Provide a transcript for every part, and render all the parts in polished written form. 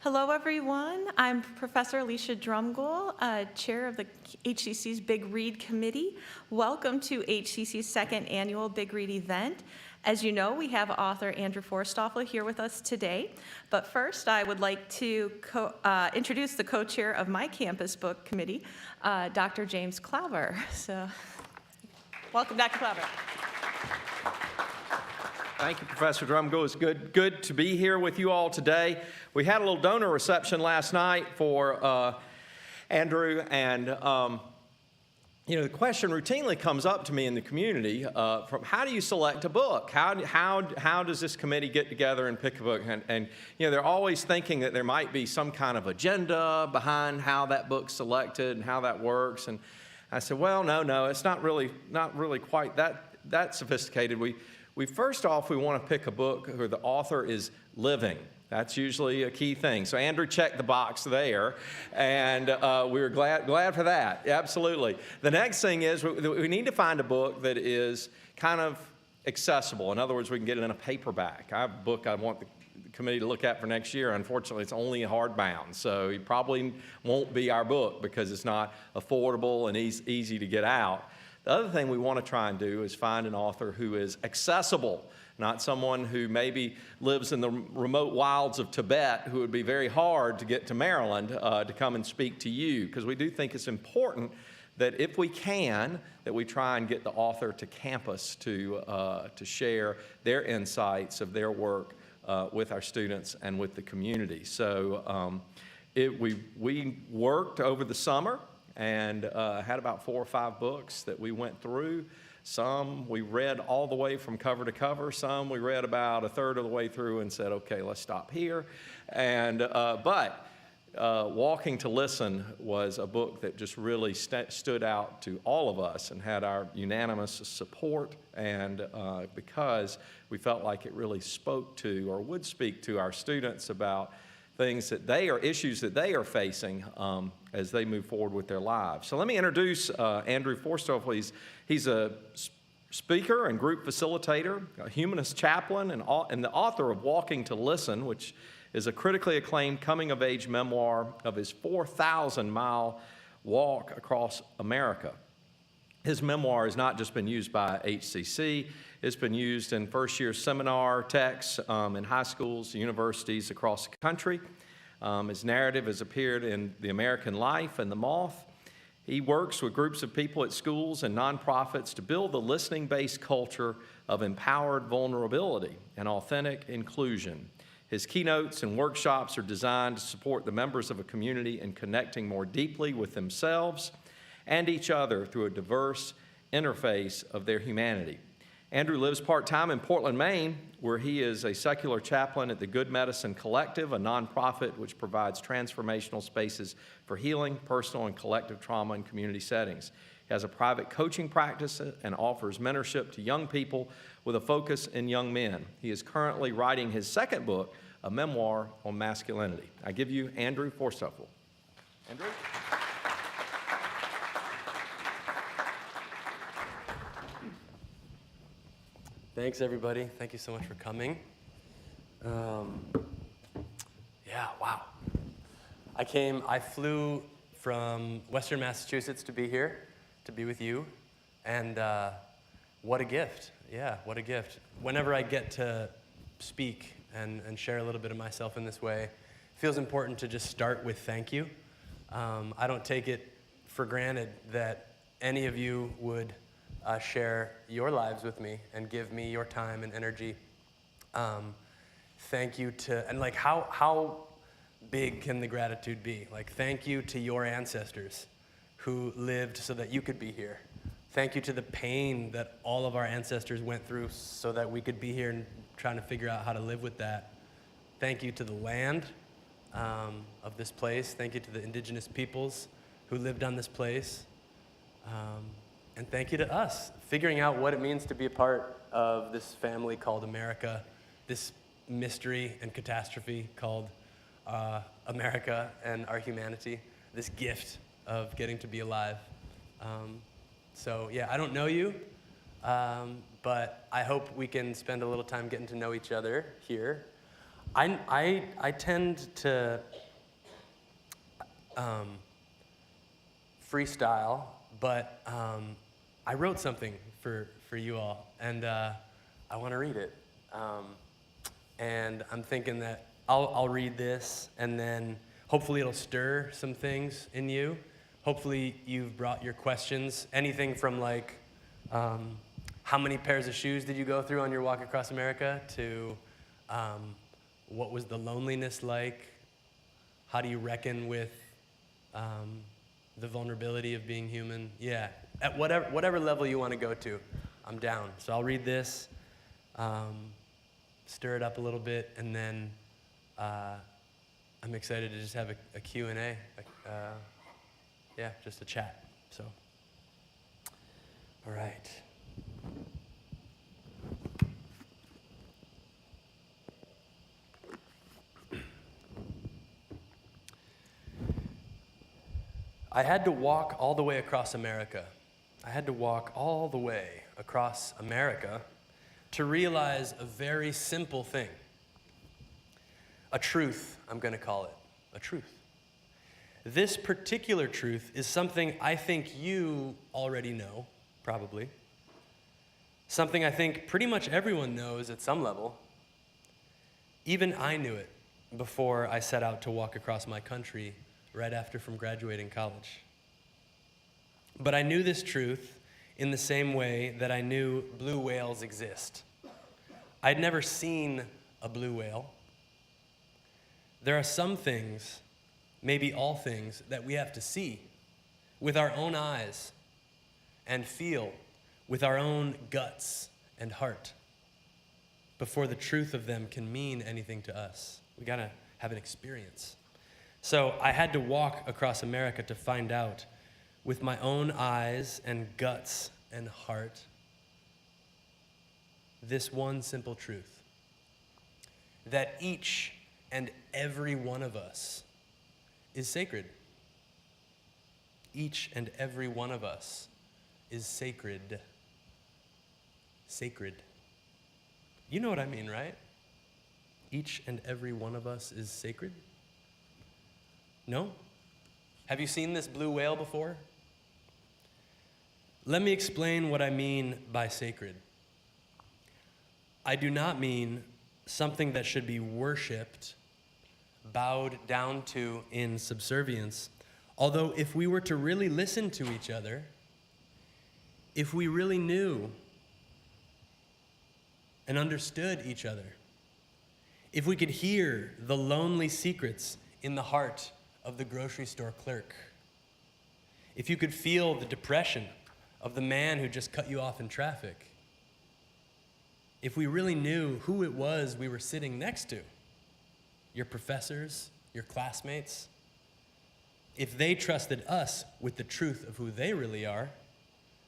Hello, everyone. I'm Professor Alicia Drumgoole, Chair of the HCC's Big Read Committee. Welcome to HCC's second annual Big Read event. As you know, we have author Andrew Forsthoefel here with us today. But first, I would like to introduce the co-chair of my campus book committee, Dr. James Klauber. So, welcome, Dr. Klauber. Thank you, Professor Drumgoole. It's good to be here with you all today. We had a little donor reception last night for Andrew, and the question routinely comes up to me in the community from how do you select a book? How does this committee get together and pick a book? And they're always thinking that there might be some kind of agenda behind how that book's selected and how that works. And I said, well, no, it's not really quite that sophisticated. We first off, we want to pick a book where the author is living. That's usually a key thing. So Andrew checked the box there, and we were glad for that. Absolutely. The next thing is we need to find a book that is kind of accessible. In other words, we can get it in a paperback. I have a book I want the committee to look at for next year. Unfortunately, it's only hardbound, so it probably won't be our book because it's not affordable and easy to get out. The other thing we want to try and do is find an author who is accessible, not someone who maybe lives in the remote wilds of Tibet, who would be very hard to get to Maryland to come and speak to you, because we do think it's important that if we can, that we try and get the author to campus to share their insights of their work with our students and with the community. So we worked over the summer and had about 4 or 5 books that we went through. Some we read all the way from cover to cover. Some we read about a third of the way through and said, okay, let's stop here. And but Walking to Listen was a book that just really stood out to all of us and had our unanimous support, and because we felt like it really spoke to or would speak to our students about things that issues that they are facing as they move forward with their lives. So let me introduce Andrew Forsthoefel. He's a speaker and group facilitator, a humanist chaplain, and the author of Walking to Listen, which is a critically acclaimed coming-of-age memoir of his 4,000-mile walk across America. His memoir has not just been used by HCC, it's been used in first-year seminar texts in high schools, universities across the country. His narrative has appeared in The American Life and The Moth. He works with groups of people at schools and nonprofits to build the listening-based culture of empowered vulnerability and authentic inclusion. His keynotes and workshops are designed to support the members of a community in connecting more deeply with themselves and each other through a diverse interface of their humanity. Andrew lives part-time in Portland, Maine, where he is a secular chaplain at the Good Medicine Collective, a nonprofit which provides transformational spaces for healing, personal and collective trauma in community settings. He has a private coaching practice and offers mentorship to young people with a focus in young men. He is currently writing his second book, a memoir on masculinity. I give you Andrew Forsthoefel. Andrew? Thanks, everybody. Thank you so much for coming. Wow. I flew from Western Massachusetts to be here, to be with you, and what a gift. Yeah, what a gift. Whenever I get to speak and share a little bit of myself in this way, it feels important to just start with thank you. I don't take it for granted that any of you would share your lives with me and give me your time and energy. Thank you to, and like how big can the gratitude be? Like, thank you to your ancestors who lived so that you could be here. Thank you to the pain that all of our ancestors went through so that we could be here and trying to figure out how to live with that. Thank you to the land of this place. Thank you to the indigenous peoples who lived on this place. And thank you to us, figuring out what it means to be a part of this family called America, this mystery and catastrophe called America and our humanity, this gift of getting to be alive. So yeah, I don't know you, but I hope we can spend a little time getting to know each other here. I tend to freestyle, but I wrote something for you all, and I want to read it. And I'm thinking that I'll read this, and then hopefully it'll stir some things in you. Hopefully you've brought your questions, anything from like, how many pairs of shoes did you go through on your walk across America, to what was the loneliness like? How do you reckon with the vulnerability of being human? Yeah, at whatever level you want to go to, I'm down. So I'll read this, stir it up a little bit, and then I'm excited to just have a Q&A, yeah, just a chat. So, all right. I had to walk all the way across America. I had to walk all the way across America to realize a very simple thing. A truth, I'm going to call it. A truth. This particular truth is something I think you already know, probably. Something I think pretty much everyone knows at some level. Even I knew it before I set out to walk across my country right after from graduating college. But I knew this truth in the same way that I knew blue whales exist. I'd never seen a blue whale. There are some things, maybe all things, that we have to see with our own eyes and feel with our own guts and heart before the truth of them can mean anything to us. We gotta have an experience. So I had to walk across America to find out with my own eyes and guts and heart this one simple truth, that each and every one of us is sacred. Each and every one of us is sacred. Sacred. You know what I mean, right? Each and every one of us is sacred? No? Have you seen this blue whale before? Let me explain what I mean by sacred. I do not mean something that should be worshipped, bowed down to in subservience. Although if we were to really listen to each other, if we really knew and understood each other, if we could hear the lonely secrets in the heart of the grocery store clerk, if you could feel the depression of the man who just cut you off in traffic, if we really knew who it was we were sitting next to, your professors, your classmates, if they trusted us with the truth of who they really are,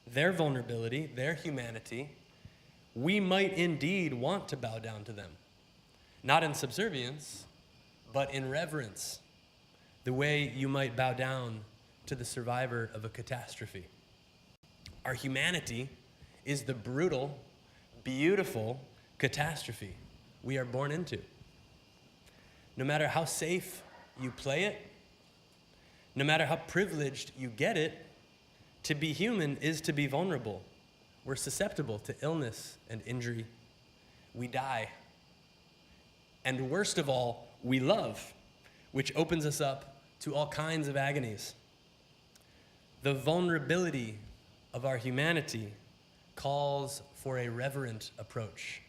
their vulnerability, their humanity, we might indeed want to bow down to them. Not in subservience, but in reverence, the way you might bow down to the survivor of a catastrophe. Our humanity is the brutal, beautiful catastrophe we are born into. No matter how safe you play it, no matter how privileged you get it, to be human is to be vulnerable. We're susceptible to illness and injury. We die. And worst of all, we love, which opens us up to all kinds of agonies. The vulnerability of our humanity calls for a reverent approach,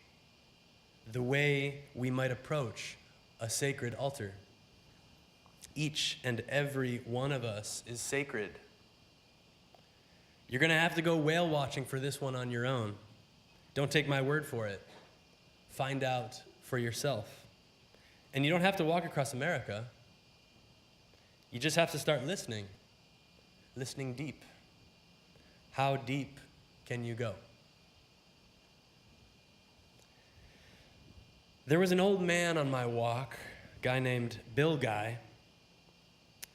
the way we might approach a sacred altar. Each and every one of us is sacred. You're gonna have to go whale watching for this one on your own. Don't take my word for it. Find out for yourself. And you don't have to walk across America. You just have to start listening. Listening deep. How deep can you go? There was an old man on my walk, a guy named Bill Guy.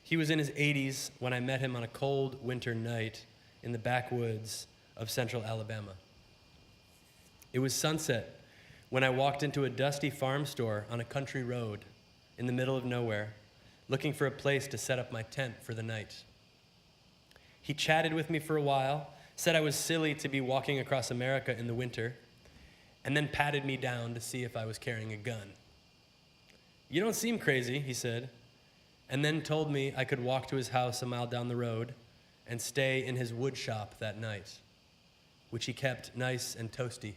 He was in his 80s when I met him on a cold winter night in the backwoods of central Alabama. It was sunset. when I walked into a dusty farm store on a country road in the middle of nowhere, looking for a place to set up my tent for the night. He chatted with me for a while, said I was silly to be walking across America in the winter, and then patted me down to see if I was carrying a gun. "You don't seem crazy," he said, and then told me I could walk to his house a mile down the road and stay in his wood shop that night, which he kept nice and toasty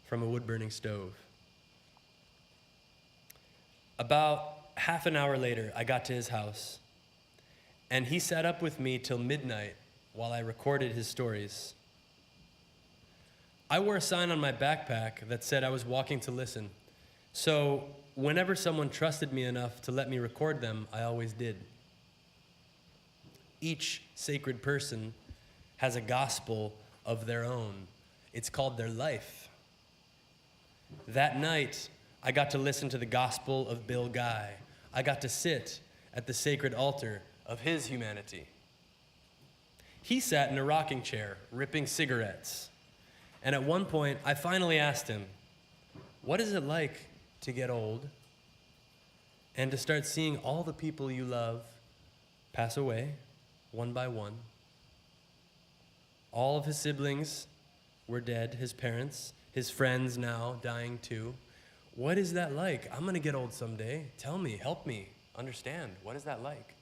from a wood-burning stove. About half an hour later, I got to his house, and he sat up with me till midnight while I recorded his stories. I wore a sign on my backpack that said I was walking to listen, so whenever someone trusted me enough to let me record them, I always did. Each sacred person has a gospel of their own. It's called their life. That night, I got to listen to the gospel of Bill Guy. I got to sit at the sacred altar of his humanity. He sat in a rocking chair, ripping cigarettes. And at one point, I finally asked him, "What is it like to get old and to start seeing all the people you love pass away one by one?" All of his siblings were dead, his parents, his friends now dying too. What is that like? I'm gonna get old someday. Tell me, help me understand. What is that like?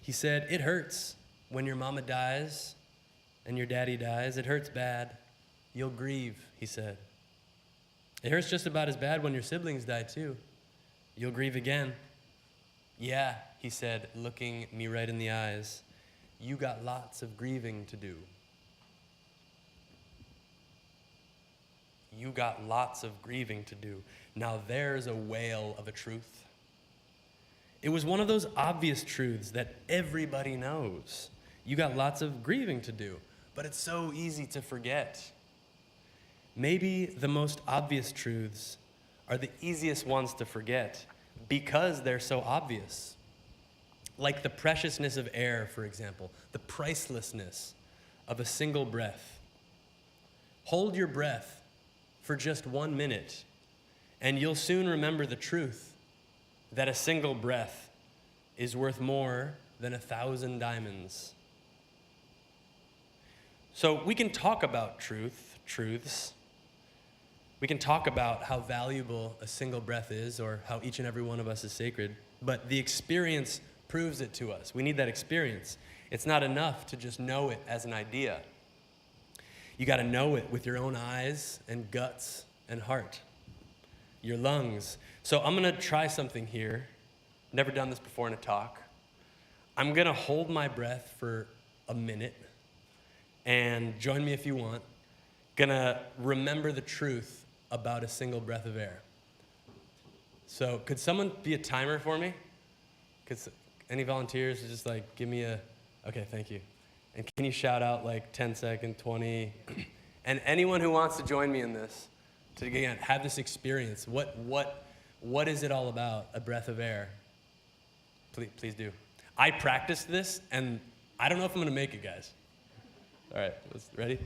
He said, "It hurts when your mama dies and your daddy dies. It hurts bad. You'll grieve," he said. "It hurts just about as bad when your siblings die too. You'll grieve again." "Yeah," he said, looking me right in the eyes. "You got lots of grieving to do." You got lots of grieving to do. Now there's a whale of a truth. It was one of those obvious truths that everybody knows. You got lots of grieving to do, but it's so easy to forget. Maybe the most obvious truths are the easiest ones to forget because they're so obvious. Like the preciousness of air, for example, the pricelessness of a single breath. Hold your breath for just 1 minute, and you'll soon remember the truth that a single breath is worth more than 1,000 diamonds. So we can talk about truths. We can talk about how valuable a single breath is or how each and every one of us is sacred, but the experience proves it to us. We need that experience. It's not enough to just know it as an idea. You got to know it with your own eyes and guts and heart, your lungs. So I'm going to try something here. Never done this before in a talk. I'm going to hold my breath for a minute, and join me if you want. Going to remember the truth about a single breath of air. So could someone be a timer for me? Any volunteers just like give me a, okay, thank you. And can you shout out like 10 second, 20? And anyone who wants to join me in this, to again, have this experience, what is it all about, a breath of air? Please do. I practiced this, and I don't know if I'm gonna make it, guys. All right, ready?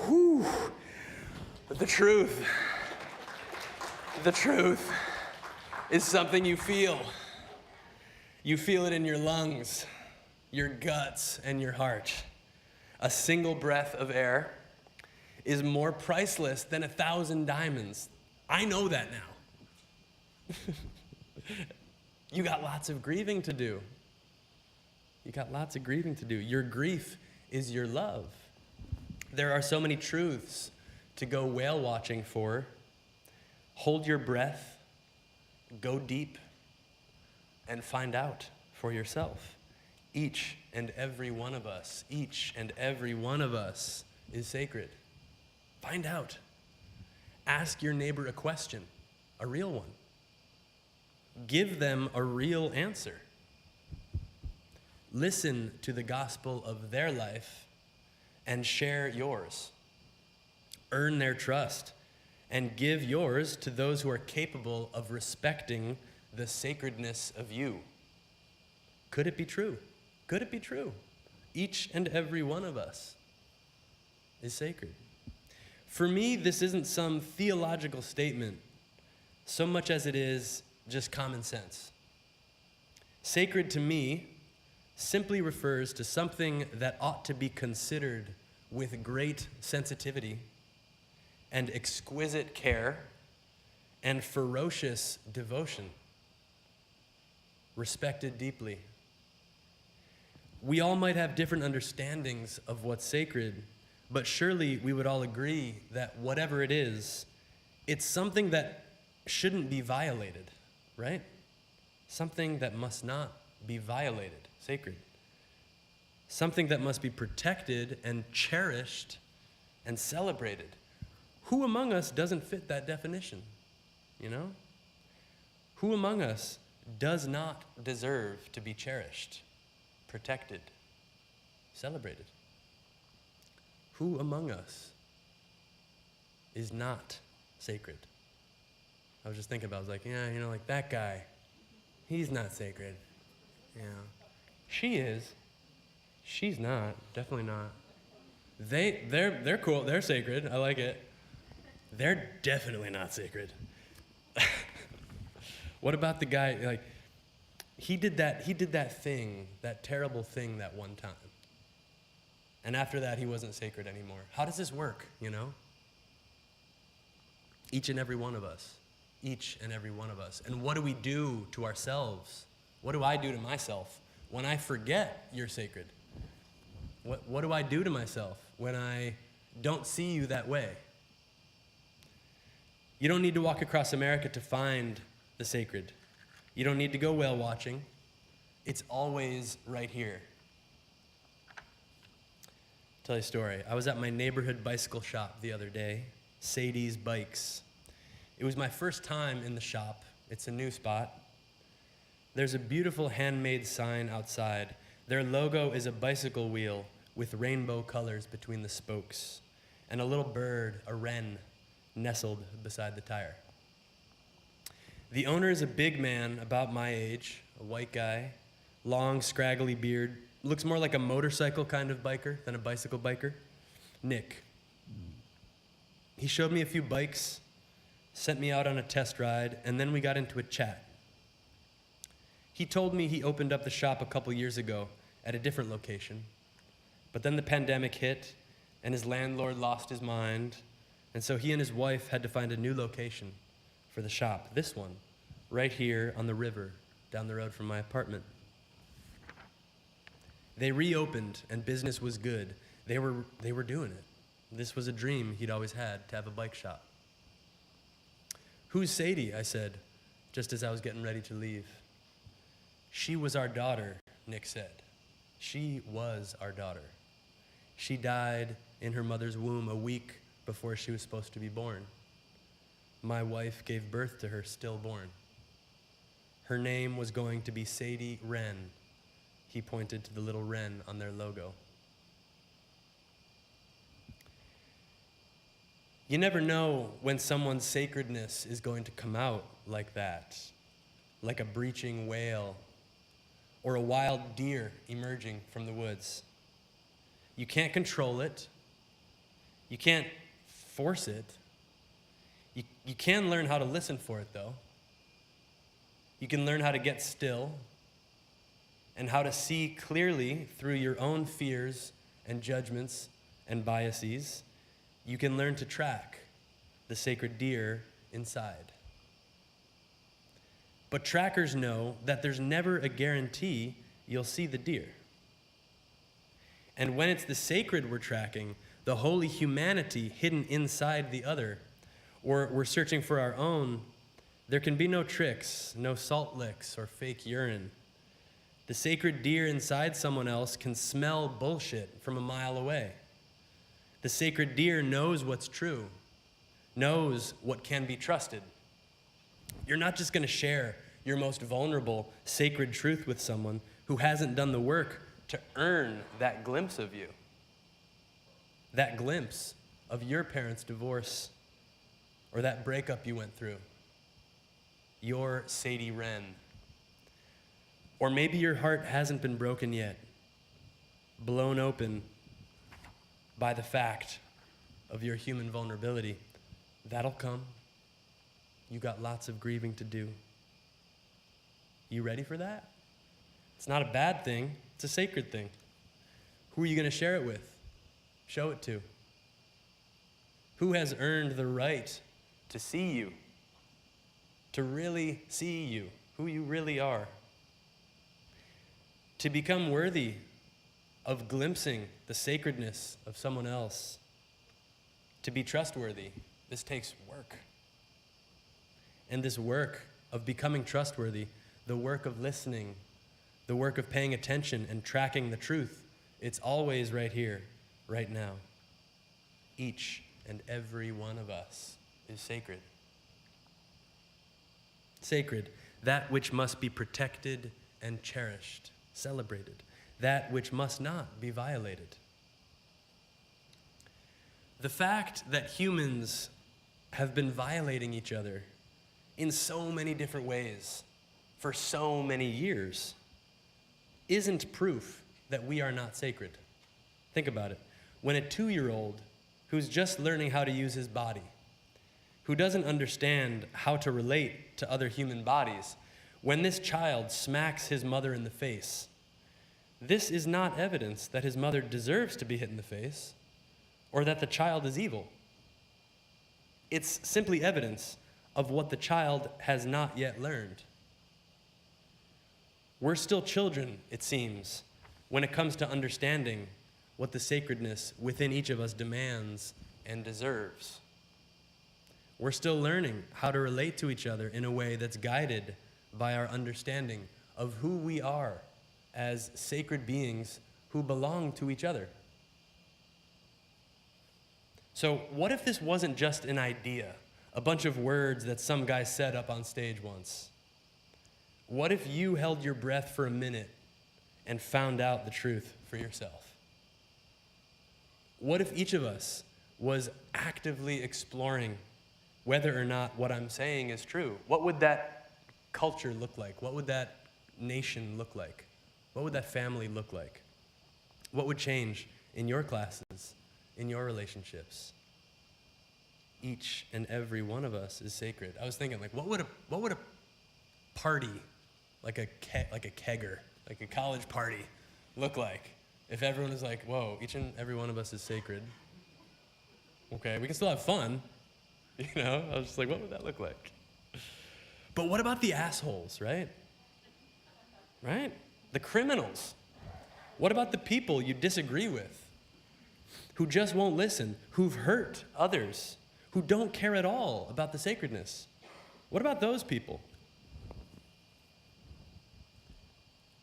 Whew. The truth is something you feel. You feel it in your lungs, your guts, and your heart. A single breath of air is more priceless than 1,000 diamonds. I know that now. You got lots of grieving to do. You got lots of grieving to do. Your grief is your love. There are so many truths to go whale watching for. Hold your breath, go deep, and find out for yourself. Each and every one of us is sacred. Find out. Ask your neighbor a question, a real one. Give them a real answer. Listen to the gospel of their life and share yours. Earn their trust and give yours to those who are capable of respecting the sacredness of you. Could it be true? Could it be true? Each and every one of us is sacred. For me, this isn't some theological statement so much as it is just common sense. Sacred to me simply refers to something that ought to be considered with great sensitivity and exquisite care and ferocious devotion, respected deeply. We all might have different understandings of what's sacred, but surely we would all agree that whatever it is, it's something that shouldn't be violated, right? Something that must not be violated, sacred. Something that must be protected and cherished and celebrated. Who among us doesn't fit that definition, you know? Who among us does not deserve to be cherished, protected, celebrated? Who among us is not sacred? I was just thinking about it. I was like, yeah, you know, like that guy, he's not sacred. Yeah. She is. She's not. Definitely not. They're cool. They're sacred. I like it. They're definitely not sacred. What about the guy, like, he did that thing, that terrible thing that one time. And after that, he wasn't sacred anymore. How does this work, you know? Each and every one of us. Each and every one of us. And what do we do to ourselves? What do I do to myself when I forget you're sacred? What do I do to myself when I don't see you that way? You don't need to walk across America to find the sacred. You don't need to go whale watching. It's always right here. Tell you a story. I was at my neighborhood bicycle shop the other day, Sadie's Bikes. It was my first time in the shop. It's a new spot. There's a beautiful handmade sign outside. Their logo is a bicycle wheel with rainbow colors between the spokes, and a little bird, a wren, nestled beside the tire. The owner is a big man about my age, a white guy, long, scraggly beard, looks more like a motorcycle kind of biker than a bicycle biker. Nick. He showed me a few bikes, sent me out on a test ride, and then we got into a chat. He told me he opened up the shop a couple years ago at a different location, but then the pandemic hit, and his landlord lost his mind, and so he and his wife had to find a new location for the shop, this one, right here on the river, down the road from my apartment. They reopened, and business was good. They were doing it. This was a dream he'd always had, to have a bike shop. "Who's Sadie?" I said, just as I was getting ready to leave. "She was our daughter," Nick said. "She was our daughter. She died in her mother's womb a week before she was supposed to be born. My wife gave birth to her stillborn. Her name was going to be Sadie Wren." He pointed to the little wren on their logo. You never know when someone's sacredness is going to come out like that, like a breaching whale or a wild deer emerging from the woods. You can't control it. You can't force it. You can learn how to listen for it, though. You can learn how to get still and how to see clearly through your own fears and judgments and biases you can learn to track the sacred deer inside. But trackers know that there's never a guarantee you'll see the deer. And when it's the sacred we're tracking, the holy humanity hidden inside the other, or we're searching for our own, there can be no tricks, no salt licks, or fake urine. The sacred deer inside someone else can smell bullshit from a mile away. The sacred deer knows what's true, knows what can be trusted. You're not just going to share your most vulnerable, sacred truth with someone who hasn't done the work to earn that glimpse of you, that glimpse of your parents' divorce, or that breakup you went through, your Sadie Wren. Or maybe your heart hasn't been broken yet, blown open by the fact of your human vulnerability. That'll come. You got lots of grieving to do. You ready for that? It's not a bad thing, it's a sacred thing. Who are you going to share it with? Show it to. Who has earned the right to see you? To really see you, who you really are? To become worthy of glimpsing the sacredness of someone else. To be trustworthy, this takes work. And this work of becoming trustworthy, the work of listening, the work of paying attention and tracking the truth, it's always right here, right now. Each and every one of us is sacred. Sacred, that which must be protected and cherished, celebrated, that which must not be violated. The fact that humans have been violating each other in so many different ways for so many years isn't proof that we are not sacred. Think about it. When a 2-year-old who's just learning how to use his body, who doesn't understand how to relate to other human bodies, when this child smacks his mother in the face, this is not evidence that his mother deserves to be hit in the face or that the child is evil. It's simply evidence of what the child has not yet learned. We're still children, it seems, when it comes to understanding what the sacredness within each of us demands and deserves. We're still learning how to relate to each other in a way that's guided by our understanding of who we are as sacred beings who belong to each other. So what if this wasn't just an idea, a bunch of words that some guy said up on stage once? What if you held your breath for a minute and found out the truth for yourself? What if each of us was actively exploring whether or not what I'm saying is true? What would that culture look like? What would that nation look like? What would that family look like? What would change in your classes, in your relationships? Each and every one of us is sacred. I was thinking, like, what would a party, like a kegger, like a college party, look like if everyone is like, whoa, each and every one of us is sacred? Okay, we can still have fun. You know, I was just like, what would that look like? But what about the assholes, right? Right? The criminals. What about the people you disagree with, who just won't listen, who've hurt others, who don't care at all about the sacredness? What about those people?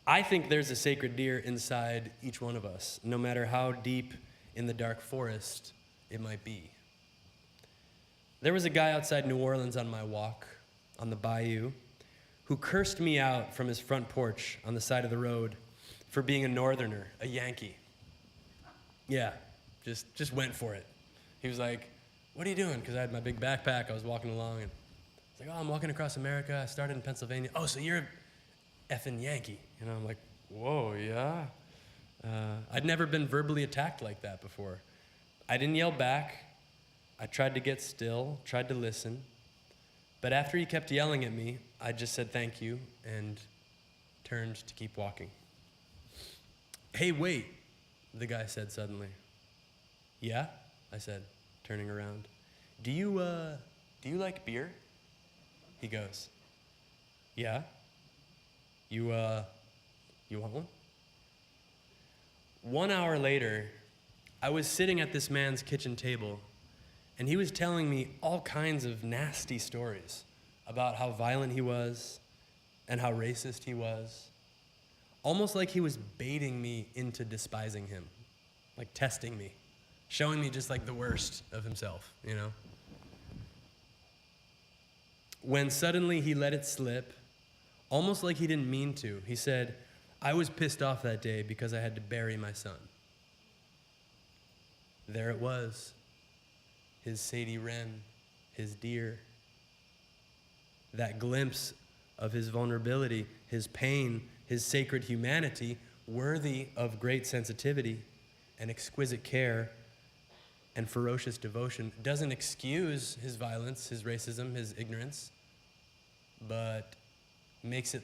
I think there's a sacred deer inside each one of us, no matter how deep in the dark forest it might be. There was a guy outside New Orleans on my walk on the bayou who cursed me out from his front porch on the side of the road for being a northerner, a Yankee. Yeah, just went for it. He was like, what are you doing? Because I had my big backpack. I was walking along, and I was like, oh, I'm walking across America. I started in Pennsylvania. Oh, so you're a effing Yankee. You know, I'm like, whoa, yeah. I'd never been verbally attacked like that before. I didn't yell back. I tried to get still, tried to listen. But after he kept yelling at me, I just said thank you and turned to keep walking. Hey, wait, the guy said suddenly. Yeah? I said, turning around. Do you like beer? He goes, yeah. You want one? 1 hour later, I was sitting at this man's kitchen table, and he was telling me all kinds of nasty stories about how violent he was and how racist he was, almost like he was baiting me into despising him, like testing me, showing me just like the worst of himself, you know? When suddenly he let it slip, almost like he didn't mean to, he said, I was pissed off that day because I had to bury my son. There it was, his Sadie Wren, his deer. That glimpse of his vulnerability, his pain, his sacred humanity, worthy of great sensitivity and exquisite care and ferocious devotion, doesn't excuse his violence, his racism, his ignorance, but makes it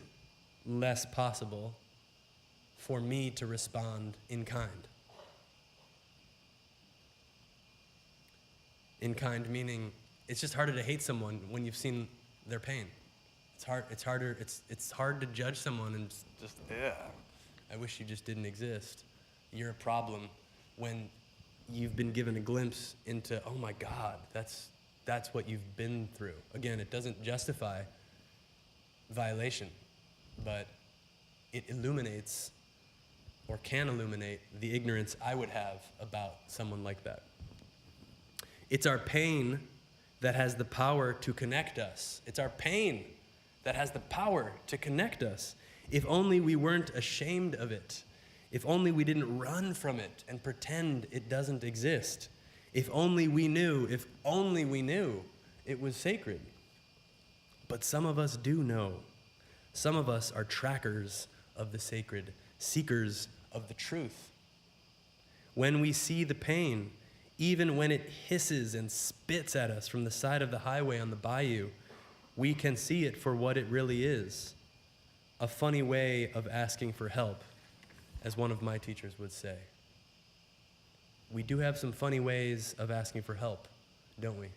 less possible for me to respond in kind. In kind meaning it's just harder to hate someone when you've seen their pain. It's hard to judge someone and just I wish you just didn't exist. You're a problem when you've been given a glimpse into, oh my God, that's what you've been through. Again, it doesn't justify violation, but it illuminates or can illuminate the ignorance I would have about someone like that. It's our pain that has the power to connect us. It's our pain that has the power to connect us. If only we weren't ashamed of it. If only we didn't run from it and pretend it doesn't exist. If only we knew it was sacred. But some of us do know. Some of us are trackers of the sacred, seekers of the truth. When we see the pain, even when it hisses and spits at us from the side of the highway on the bayou, we can see it for what it really is. A funny way of asking for help, as one of my teachers would say. We do have some funny ways of asking for help, don't we?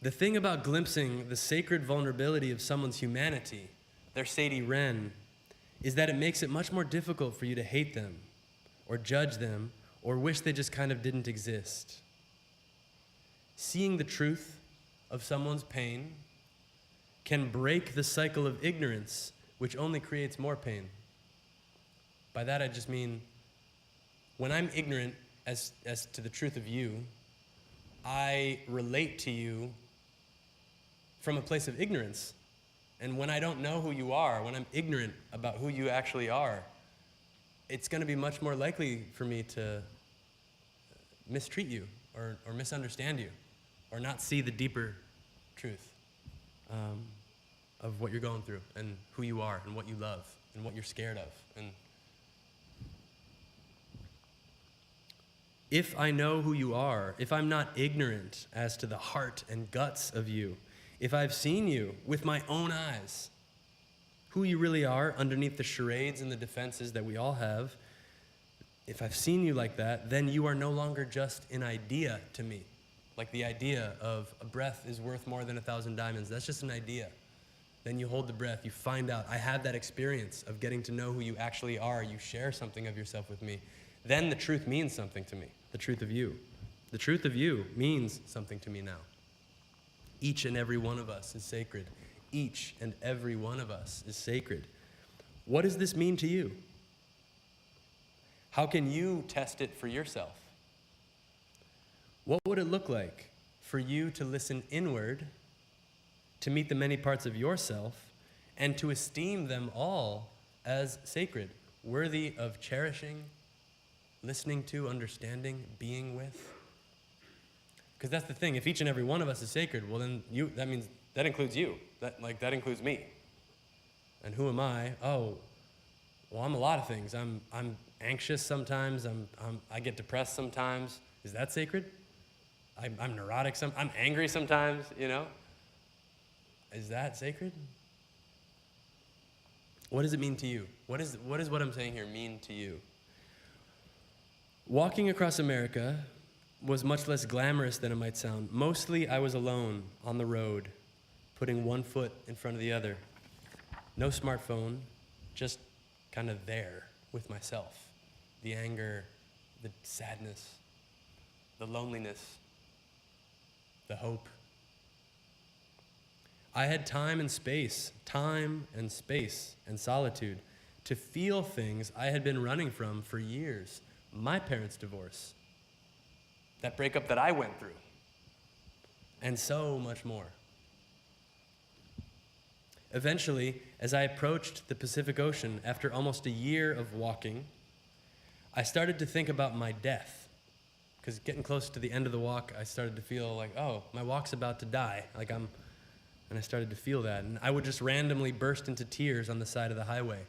The thing about glimpsing the sacred vulnerability of someone's humanity, their Sadie Wren, is that it makes it much more difficult for you to hate them, or judge them, or wish they just kind of didn't exist. Seeing the truth of someone's pain can break the cycle of ignorance, which only creates more pain. By that I just mean, when I'm ignorant as to the truth of you, I relate to you from a place of ignorance. And when I don't know who you are, when I'm ignorant about who you actually are, it's going to be much more likely for me to mistreat you or misunderstand you or not see the deeper truth of what you're going through and who you are and what you love and what you're scared of. And if I know who you are, if I'm not ignorant as to the heart and guts of you, if I've seen you with my own eyes, who you really are underneath the charades and the defenses that we all have, if I've seen you like that, then you are no longer just an idea to me. Like the idea of a breath is worth more than 1,000 diamonds. That's just an idea. Then you hold the breath, you find out, I had that experience of getting to know who you actually are. You share something of yourself with me. Then the truth means something to me, the truth of you. The truth of you means something to me now. Each and every one of us is sacred. Each and every one of us is sacred. What does this mean to you? How can you test it for yourself? What would it look like for you to listen inward, to meet the many parts of yourself, and to esteem them all as sacred, worthy of cherishing, listening to, understanding, being with? Because that's the thing. If each and every one of us is sacred, well then that means that includes you. That includes me. And who am I? Oh, well, I'm a lot of things. I'm anxious sometimes. I get depressed sometimes. Is that sacred? I'm neurotic. I'm angry sometimes. You know. Is that sacred? What does it mean to you? What does what I'm saying here mean to you? Walking across America was much less glamorous than it might sound. Mostly I was alone on the road, putting one foot in front of the other. No smartphone, just kind of there with myself. The anger, the sadness, the loneliness, the hope. I had time and space and solitude to feel things I had been running from for years. My parents' divorce, that breakup that I went through, and so much more. Eventually, as I approached the Pacific Ocean after almost a year of walking, I started to think about my death. Because getting close to the end of the walk, I started to feel like, oh, my walk's about to die. And I started to feel that. And I would just randomly burst into tears on the side of the highway,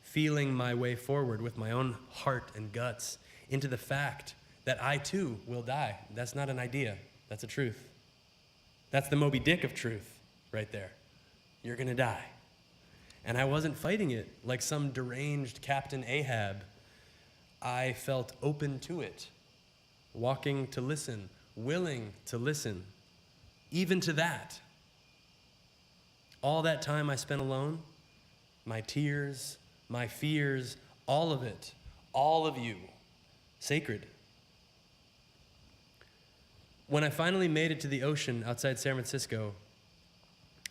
feeling my way forward with my own heart and guts into the fact that I too will die. That's not an idea, that's a truth. That's the Moby Dick of truth right there. You're gonna die. And I wasn't fighting it like some deranged Captain Ahab. I felt open to it, walking to listen, willing to listen, even to that. All that time I spent alone, my tears, my fears, all of it, all of you, sacred. When I finally made it to the ocean outside San Francisco,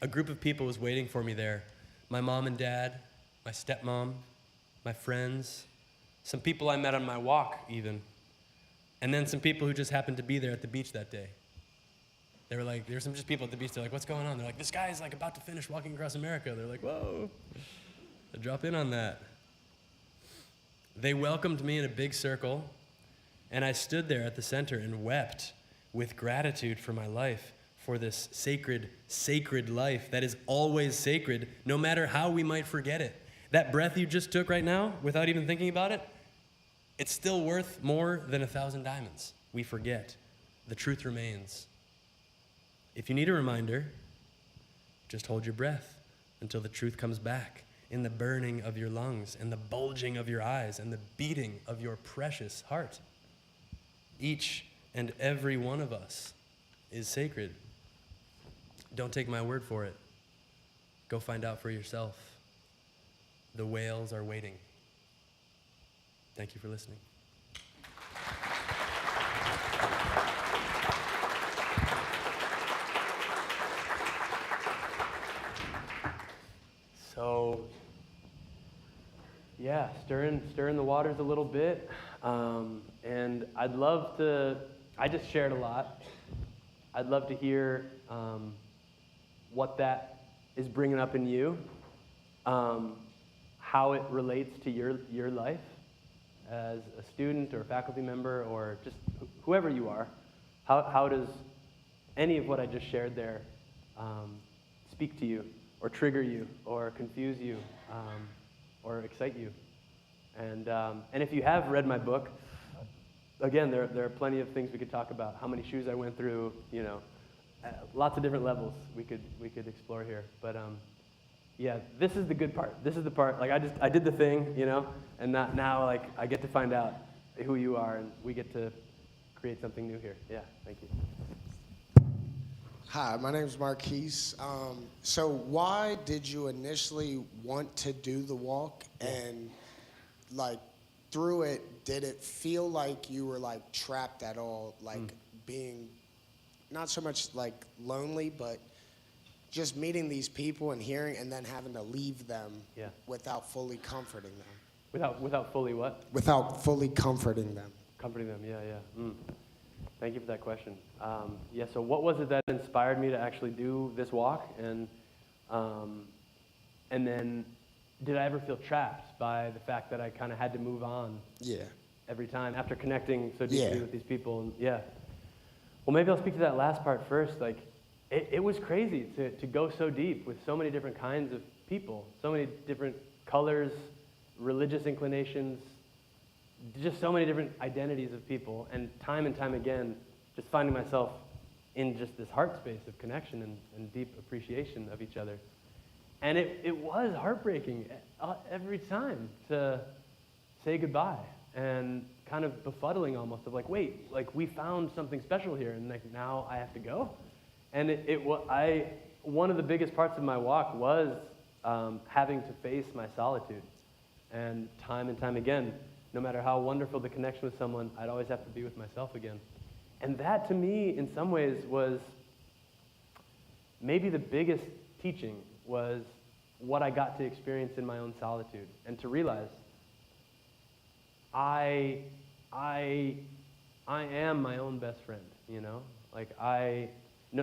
a group of people was waiting for me there. My mom and dad, my stepmom, my friends, some people I met on my walk even, and then some people who just happened to be there at the beach that day. They were like, there's some just people at the beach, they're like, what's going on? They're like, this guy's like about to finish walking across America. They're like, whoa, I drop in on that. They welcomed me in a big circle, and I stood there at the center and wept with gratitude for my life, for this sacred, sacred life that is always sacred, no matter how we might forget it. That breath you just took right now, without even thinking about it, it's still worth more than 1,000 diamonds. We forget. The truth remains. If you need a reminder, just hold your breath until the truth comes back in the burning of your lungs and the bulging of your eyes and the beating of your precious heart. Each and every one of us is sacred. Don't take my word for it. Go find out for yourself. The whales are waiting. Thank you for listening. So, yeah, stirring the waters a little bit. And I'd love to, I just shared a lot. I'd love to hear what that is bringing up in you, how it relates to your life as a student or faculty member or just whoever you are. How does any of what I just shared there speak to you or trigger you or confuse you or excite you? And if you have read my book, again, there are plenty of things we could talk about. How many shoes I went through, lots of different levels we could explore here. But yeah, this is the good part. This is the part, like I did the thing, and now like I get to find out who you are, and we get to create something new here. Yeah, thank you. Hi, my name is Marquise. So why did you initially want to do the walk? And like through it, did it feel like you were like trapped at all? Like being not so much like lonely, but just meeting these people and hearing and then having to leave them without fully comforting them. Without fully what? Without fully comforting them. Comforting them, yeah. Thank you for that question. So what was it that inspired me to actually do this walk? And then did I ever feel trapped by the fact that I kind of had to move on every time after connecting so deeply with these people? And well, maybe I'll speak to that last part first. Like, it was crazy to go so deep with so many different kinds of people, so many different colors, religious inclinations, just so many different identities of people, and time again, just finding myself in just this heart space of connection and deep appreciation of each other. And it was heartbreaking every time to say goodbye and kind of befuddling almost of like, wait, like we found something special here, and like now I have to go. And one of the biggest parts of my walk was having to face my solitude. And time again, no matter how wonderful the connection with someone, I'd always have to be with myself again. And that to me, in some ways, was maybe the biggest teaching, was what I got to experience in my own solitude, and to realize I am my own best friend, you know? Like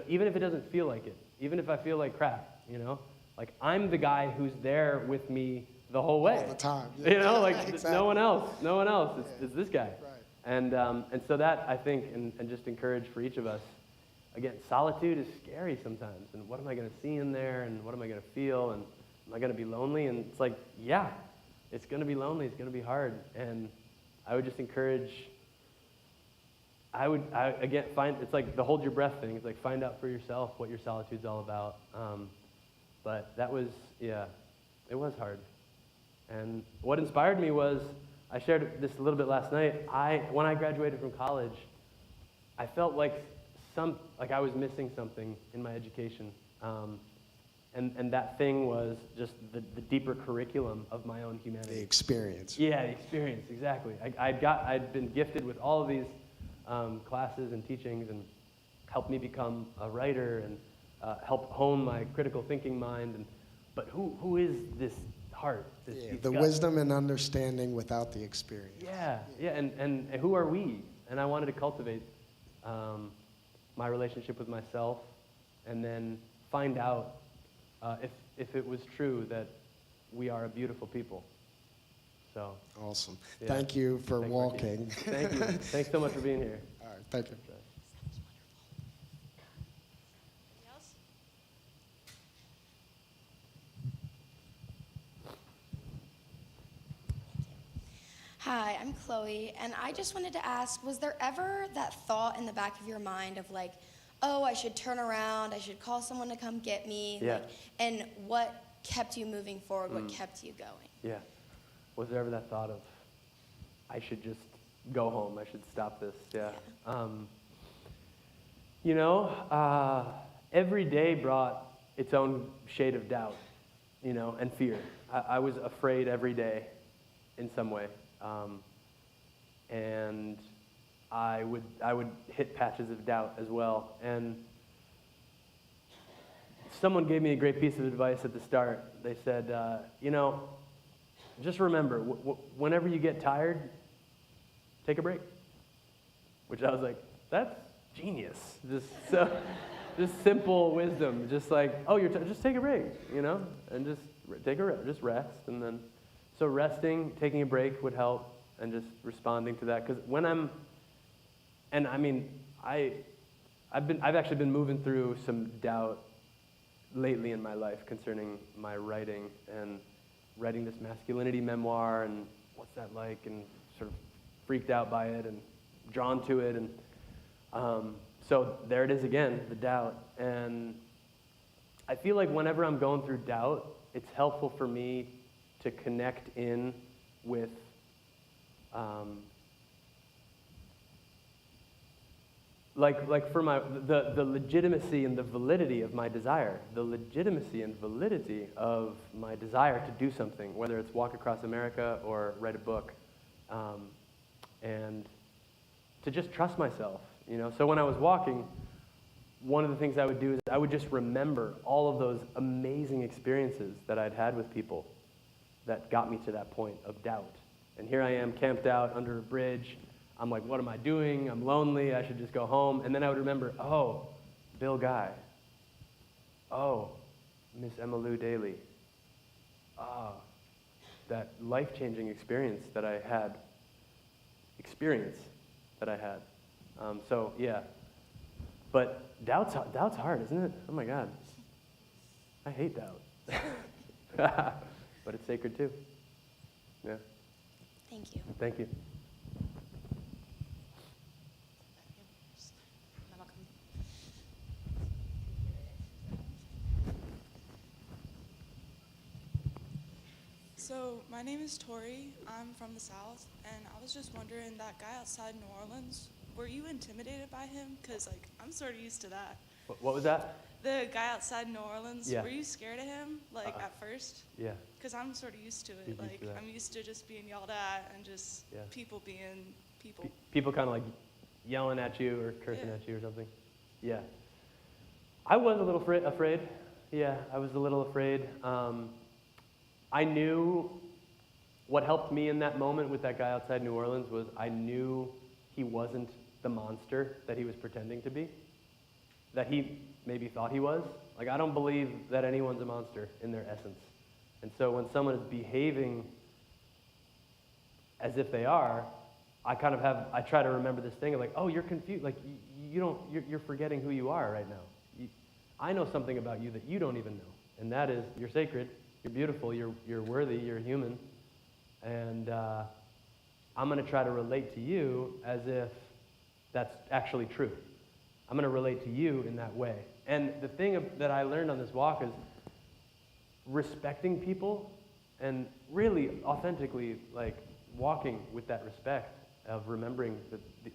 even if it doesn't feel like it, even if I feel like crap, you know? Like I'm the guy who's there with me the whole way. All the time. Yeah. You know, like Exactly. no one else. Yeah. It's this guy. Right. And so that, I think, and just encourage for each of us, again, solitude is scary sometimes. And what am I going to see in there? And what am I going to feel? And am I going to be lonely? And it's like, yeah, it's going to be lonely. It's going to be hard. And I would just encourage, again, it's like the hold your breath thing. It's like find out for yourself what your solitude's all about. But that was, yeah, it was hard. And what inspired me was, I shared this a little bit last night. When I graduated from college, I felt like I was missing something in my education. And that thing was just the deeper curriculum of my own humanity. The experience. Yeah, the experience, exactly. I'd been gifted with all of these classes and teachings, and helped me become a writer, and help hone my critical thinking mind. But who is this heart? The wisdom and understanding without the experience. Yeah, and who are we? And I wanted to cultivate my relationship with myself, and then find out if it was true that we are a beautiful people. So Awesome. Yeah. Thank you for Thanks, walking. Thank you. Thanks so much for being here. All right, thank you. Hi, I'm Chloe, and I just wanted to ask, was there ever that thought in the back of your mind of like, oh, I should turn around, I should call someone to come get me? Yeah. Like, and what kept you moving forward? What kept you going? Yeah. Was there ever that thought of, I should just go home, I should stop this? Yeah. Every day brought its own shade of doubt, and fear. I was afraid every day in some way. And I would hit patches of doubt as well. And someone gave me a great piece of advice at the start. They said, just remember, whenever you get tired, take a break. Which I was like, that's genius. Just simple wisdom. Just like, oh, just take a break, and just just rest. And then, so resting, taking a break would help, and just responding to that. Because I've actually been moving through some doubt lately in my life concerning my writing, and writing this masculinity memoir, and what's that like, and sort of freaked out by it and drawn to it. And so there it is again, the doubt. And I feel like whenever I'm going through doubt, it's helpful for me to connect in with like for the legitimacy and the validity of my desire, the legitimacy and validity of my desire to do something, whether it's walk across America or write a book, and to just trust myself, So when I was walking, one of the things I would do is I would just remember all of those amazing experiences that I'd had with people that got me to that point of doubt. And here I am camped out under a bridge. I'm like, what am I doing? I'm lonely. I should just go home. And then I would remember, oh, Bill Guy. Oh, Miss Emma Lou Daly. Ah, that life-changing experience that I had. So, yeah. But doubt's hard, isn't it? Oh, my God. I hate doubt. But it's sacred, too. Yeah. Thank you. Thank you. So my My name is Tori. I'm from the South, and I was just wondering, that guy outside New Orleans, were you intimidated by him? Because, like, I'm sort of used to that. What was that? The guy outside New Orleans, Yeah. were you scared of him, like, at first? Yeah. Because I'm sort of used to You're it. used Like, to that. I'm used to just being yelled at and just Yeah. people being people. People kind of like yelling at you or cursing Yeah. at you or something. Yeah. I was a little afraid. Yeah, I was a little afraid. I knew what helped me in that moment with that guy outside New Orleans was I knew he wasn't the monster that he was pretending to be, that he maybe thought he was. Like, I don't believe that anyone's a monster in their essence. And so when someone is behaving as if they are, I try to remember this thing of like, oh, you're confused, like you're forgetting who you are right now. I know something about you that you don't even know, and that is you're sacred, you're beautiful, you're worthy, you're human, and I'm going to try to relate to you as if that's actually true. I'm going to relate to you in that way. And the thing that I learned on this walk is respecting people and really authentically like walking with that respect of remembering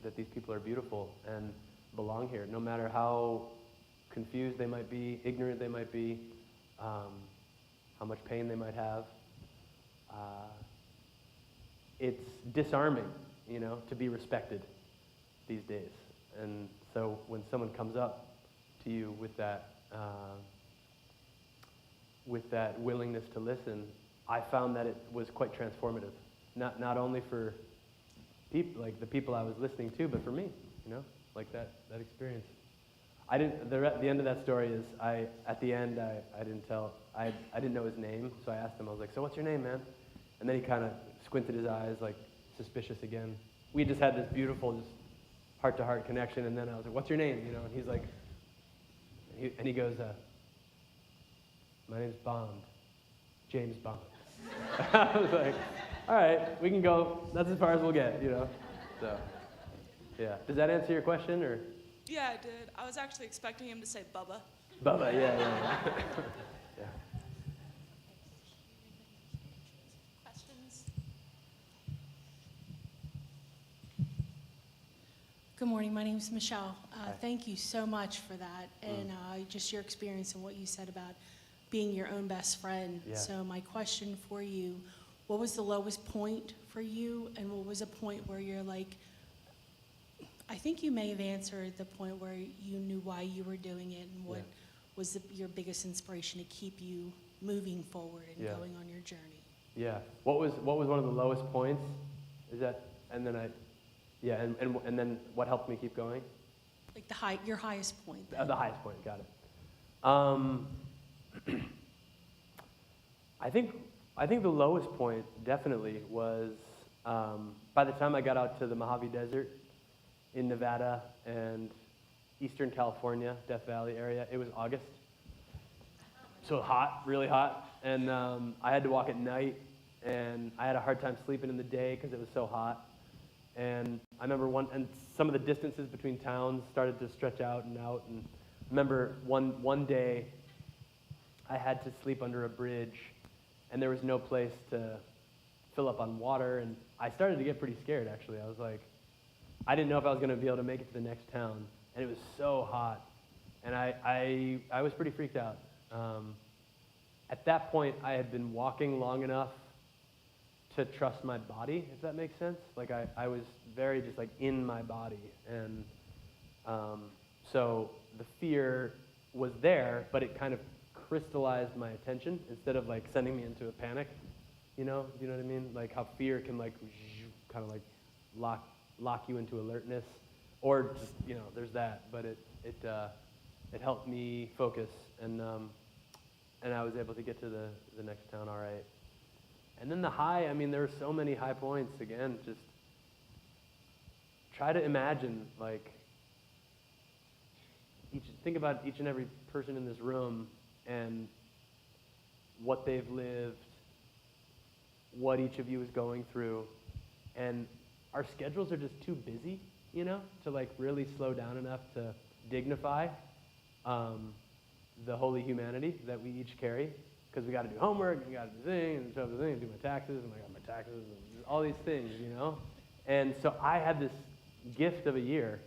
that these people are beautiful and belong here, no matter how confused they might be, ignorant they might be, how much pain they might have. It's disarming, to be respected these days. And so when someone comes up to you with that willingness to listen, I found that it was quite transformative. Not only for people, like the people I was listening to, but for me, like that experience. The end of that story is at the end I didn't know his name, so I asked him, I was like, so what's your name, man? And then he kind of squinted his eyes, like suspicious again. We just had this beautiful, just heart-to-heart connection, and then I was like, what's your name? And he's like, and he goes, my name's Bond, James Bond. I was like, all right, we can go, that's as far as we'll get, So, yeah. Does that answer your question, or? Yeah, I did. I was actually expecting him to say Bubba. Bubba, yeah. Yeah. Questions? Good morning. My name is Michelle. Thank you so much for that, and just your experience and what you said about being your own best friend. Yeah. So my question for you, what was the lowest point for you, and what was a point where you're like, I think you may have answered the point where you knew why you were doing it, and what was your biggest inspiration to keep you moving forward and going on your journey? Yeah. What was one of the lowest points? Is that, and then and then what helped me keep going? Like your highest point. Then. The highest point, got it. I think the lowest point definitely was by the time I got out to the Mojave Desert in Nevada and Eastern California, Death Valley area. It was August, so hot, really hot, and I had to walk at night, and I had a hard time sleeping in the day because it was so hot. And I remember some of the distances between towns started to stretch out. And I remember one day I had to sleep under a bridge, and there was no place to fill up on water, and I started to get pretty scared, actually. I was like, I didn't know if I was going to be able to make it to the next town, and it was so hot, and I was pretty freaked out. At that point, I had been walking long enough to trust my body, if that makes sense. Like I was very just like in my body, and so the fear was there, but it kind of crystallized my attention instead of like sending me into a panic. You know what I mean? Like how fear can like kind of like lock you into alertness, or just there's that. But it helped me focus, and I was able to get to the next town all right. And then the high, there were so many high points. Again, just try to imagine, like, think about each and every person in this room and what they've lived, what each of you is going through. And our schedules are just too busy, to like really slow down enough to dignify the holy humanity that we each carry. because we got to do homework, and we got to do things, and show up the thing, and do my taxes, and I got my taxes, and all these things, you know? And so I had this gift of a year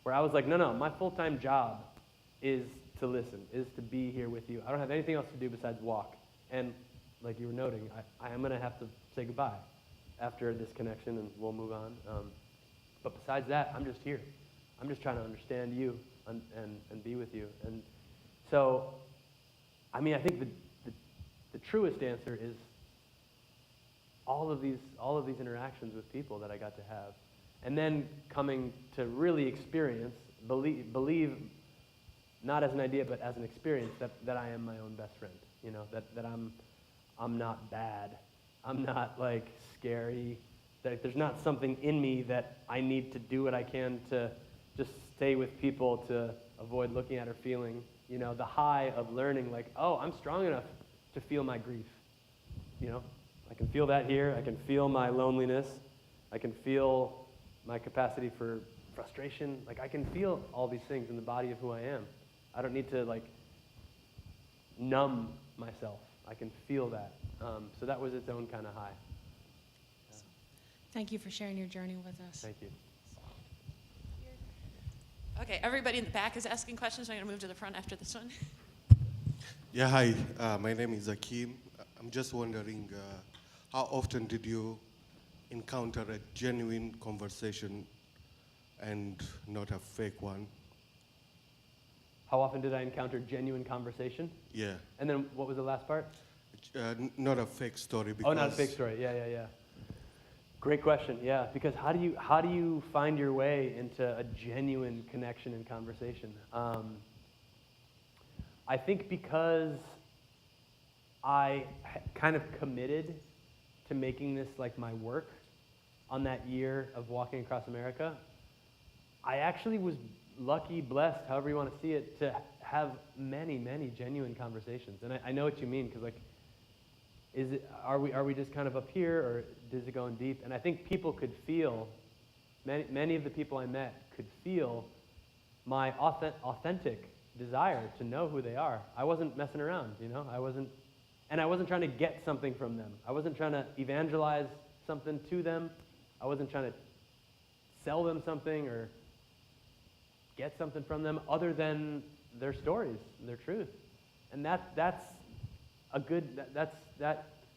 where I was like, no, my full-time job is to listen, is to be here with you. I don't have anything else to do besides walk. And like you were noting, I am going to have to say goodbye after this connection, and we'll move on. But besides that, I'm just here. I'm just trying to understand you and be with you. And so, I mean, I think the truest answer is all of these interactions with people that I got to have. And then coming to really experience, believe not as an idea, but as an experience, that I am my own best friend. You know, that I'm not bad. I'm not like scary. That there's not something in me that I need to do what I can to just stay with people to avoid looking at or feeling. You know, the high of learning, like, oh, I'm strong enough to feel my grief. You know, I can feel that here. I can feel my loneliness. I can feel my capacity for frustration. Like, I can feel all these things in the body of who I am. I don't need to, like, numb myself. I can feel that. So that was its own kind of high. Yeah. Thank you for sharing your journey with us. Thank you. Okay, everybody in the back is asking questions. I'm going to move to the front after this one. Yeah, hi. My name is Akeem. I'm just wondering, how often did you encounter a genuine conversation and not a fake one? How often did I encounter genuine conversation? Yeah. And then what was the last part? Not a fake story. Because Oh, not a fake story. Yeah. Great question. Yeah, because how do you find your way into a genuine connection and conversation? I think because I kind of committed to making this like my work on that year of walking across America, I actually was lucky, blessed, however you want to see it, to have many, many genuine conversations. And I know what you mean, because like, are we just kind of up here, or is it going deep? And I think people could feel, many of the people I met could feel my authentic desire to know who they are. I wasn't messing around, you know? I wasn't trying to get something from them. I wasn't trying to evangelize something to them. I wasn't trying to sell them something or get something from them other than their stories, their truth. And that's a good,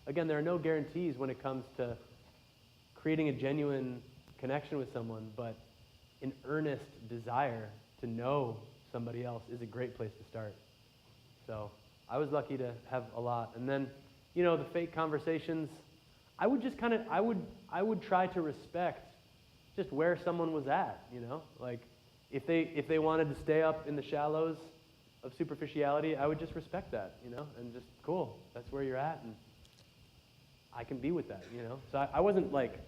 again, there are no guarantees when it comes to creating a genuine connection with someone, but an earnest desire to know somebody else is a great place to start. So I was lucky to have a lot. And then, you know, the fake conversations, I would just kind of, I would try to respect just where someone was at, you know? Like, if they wanted to stay up in the shallows of superficiality, I would just respect that, you know? And just, cool, that's where you're at, and I can be with that, you know? So I wasn't like,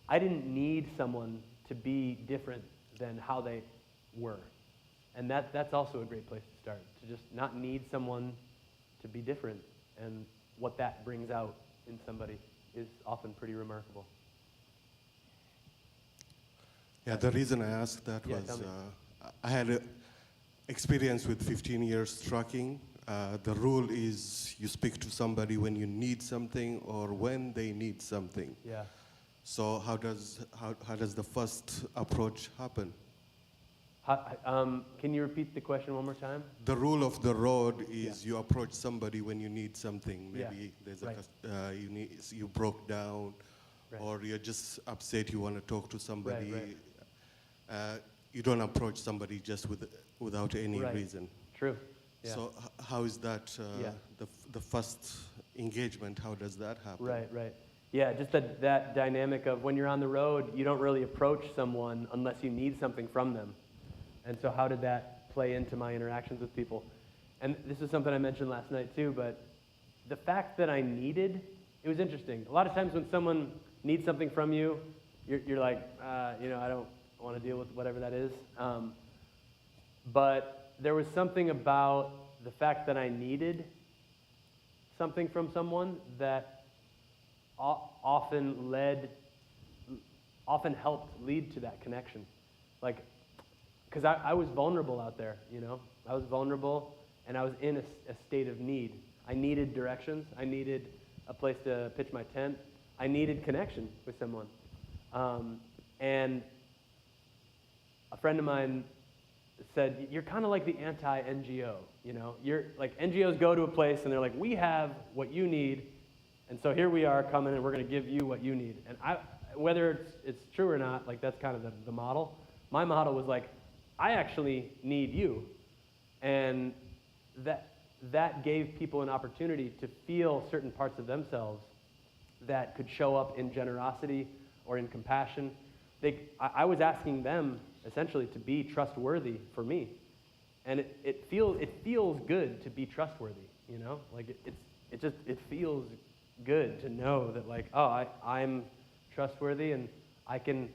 I didn't need someone to be different than how they were. And that's also a great place to start, to just not need someone to be different. And what that brings out in somebody is often pretty remarkable. Yeah, the reason I asked that Yeah, was tell me. I had an experience with 15 years trucking. The rule is you speak to somebody when you need something or when they need something. Yeah. So how does the first approach happen? Can you repeat the question one more time? The rule of the road is you approach somebody when you need something. Yeah, Maybe there's right. you broke down, Right. or you're just upset. You want to talk to somebody. Right. You don't approach somebody just without any Right. reason. True. Yeah. So how is that Yeah. the first engagement? How does that happen? Right. Yeah, just that dynamic of when you're on the road, you don't really approach someone unless you need something from them. And so how did that play into my interactions with people? And this is something I mentioned last night too, but the fact that I needed, it was interesting. A lot of times when someone needs something from you, you're like, you know, I don't want to deal with whatever that is. But there was something about the fact that I needed something from someone that often helped lead to that connection. Like, because I was vulnerable out there, you know? I was vulnerable, and I was in a state of need. I needed directions. I needed a place to pitch my tent. I needed connection with someone. And a friend of mine said, you're kind of like the anti-NGO, you know? You're like, NGOs go to a place and they're like, we have what you need, and so here we are coming and we're going to give you what you need. And whether it's true or not, like that's kind of the model. My model was like, I actually need you. And that gave people an opportunity to feel certain parts of themselves that could show up in generosity or in compassion. I was asking them essentially to be trustworthy for me. And it feels good to be trustworthy, you know? Like it feels good to know that like, oh, I'm trustworthy and I can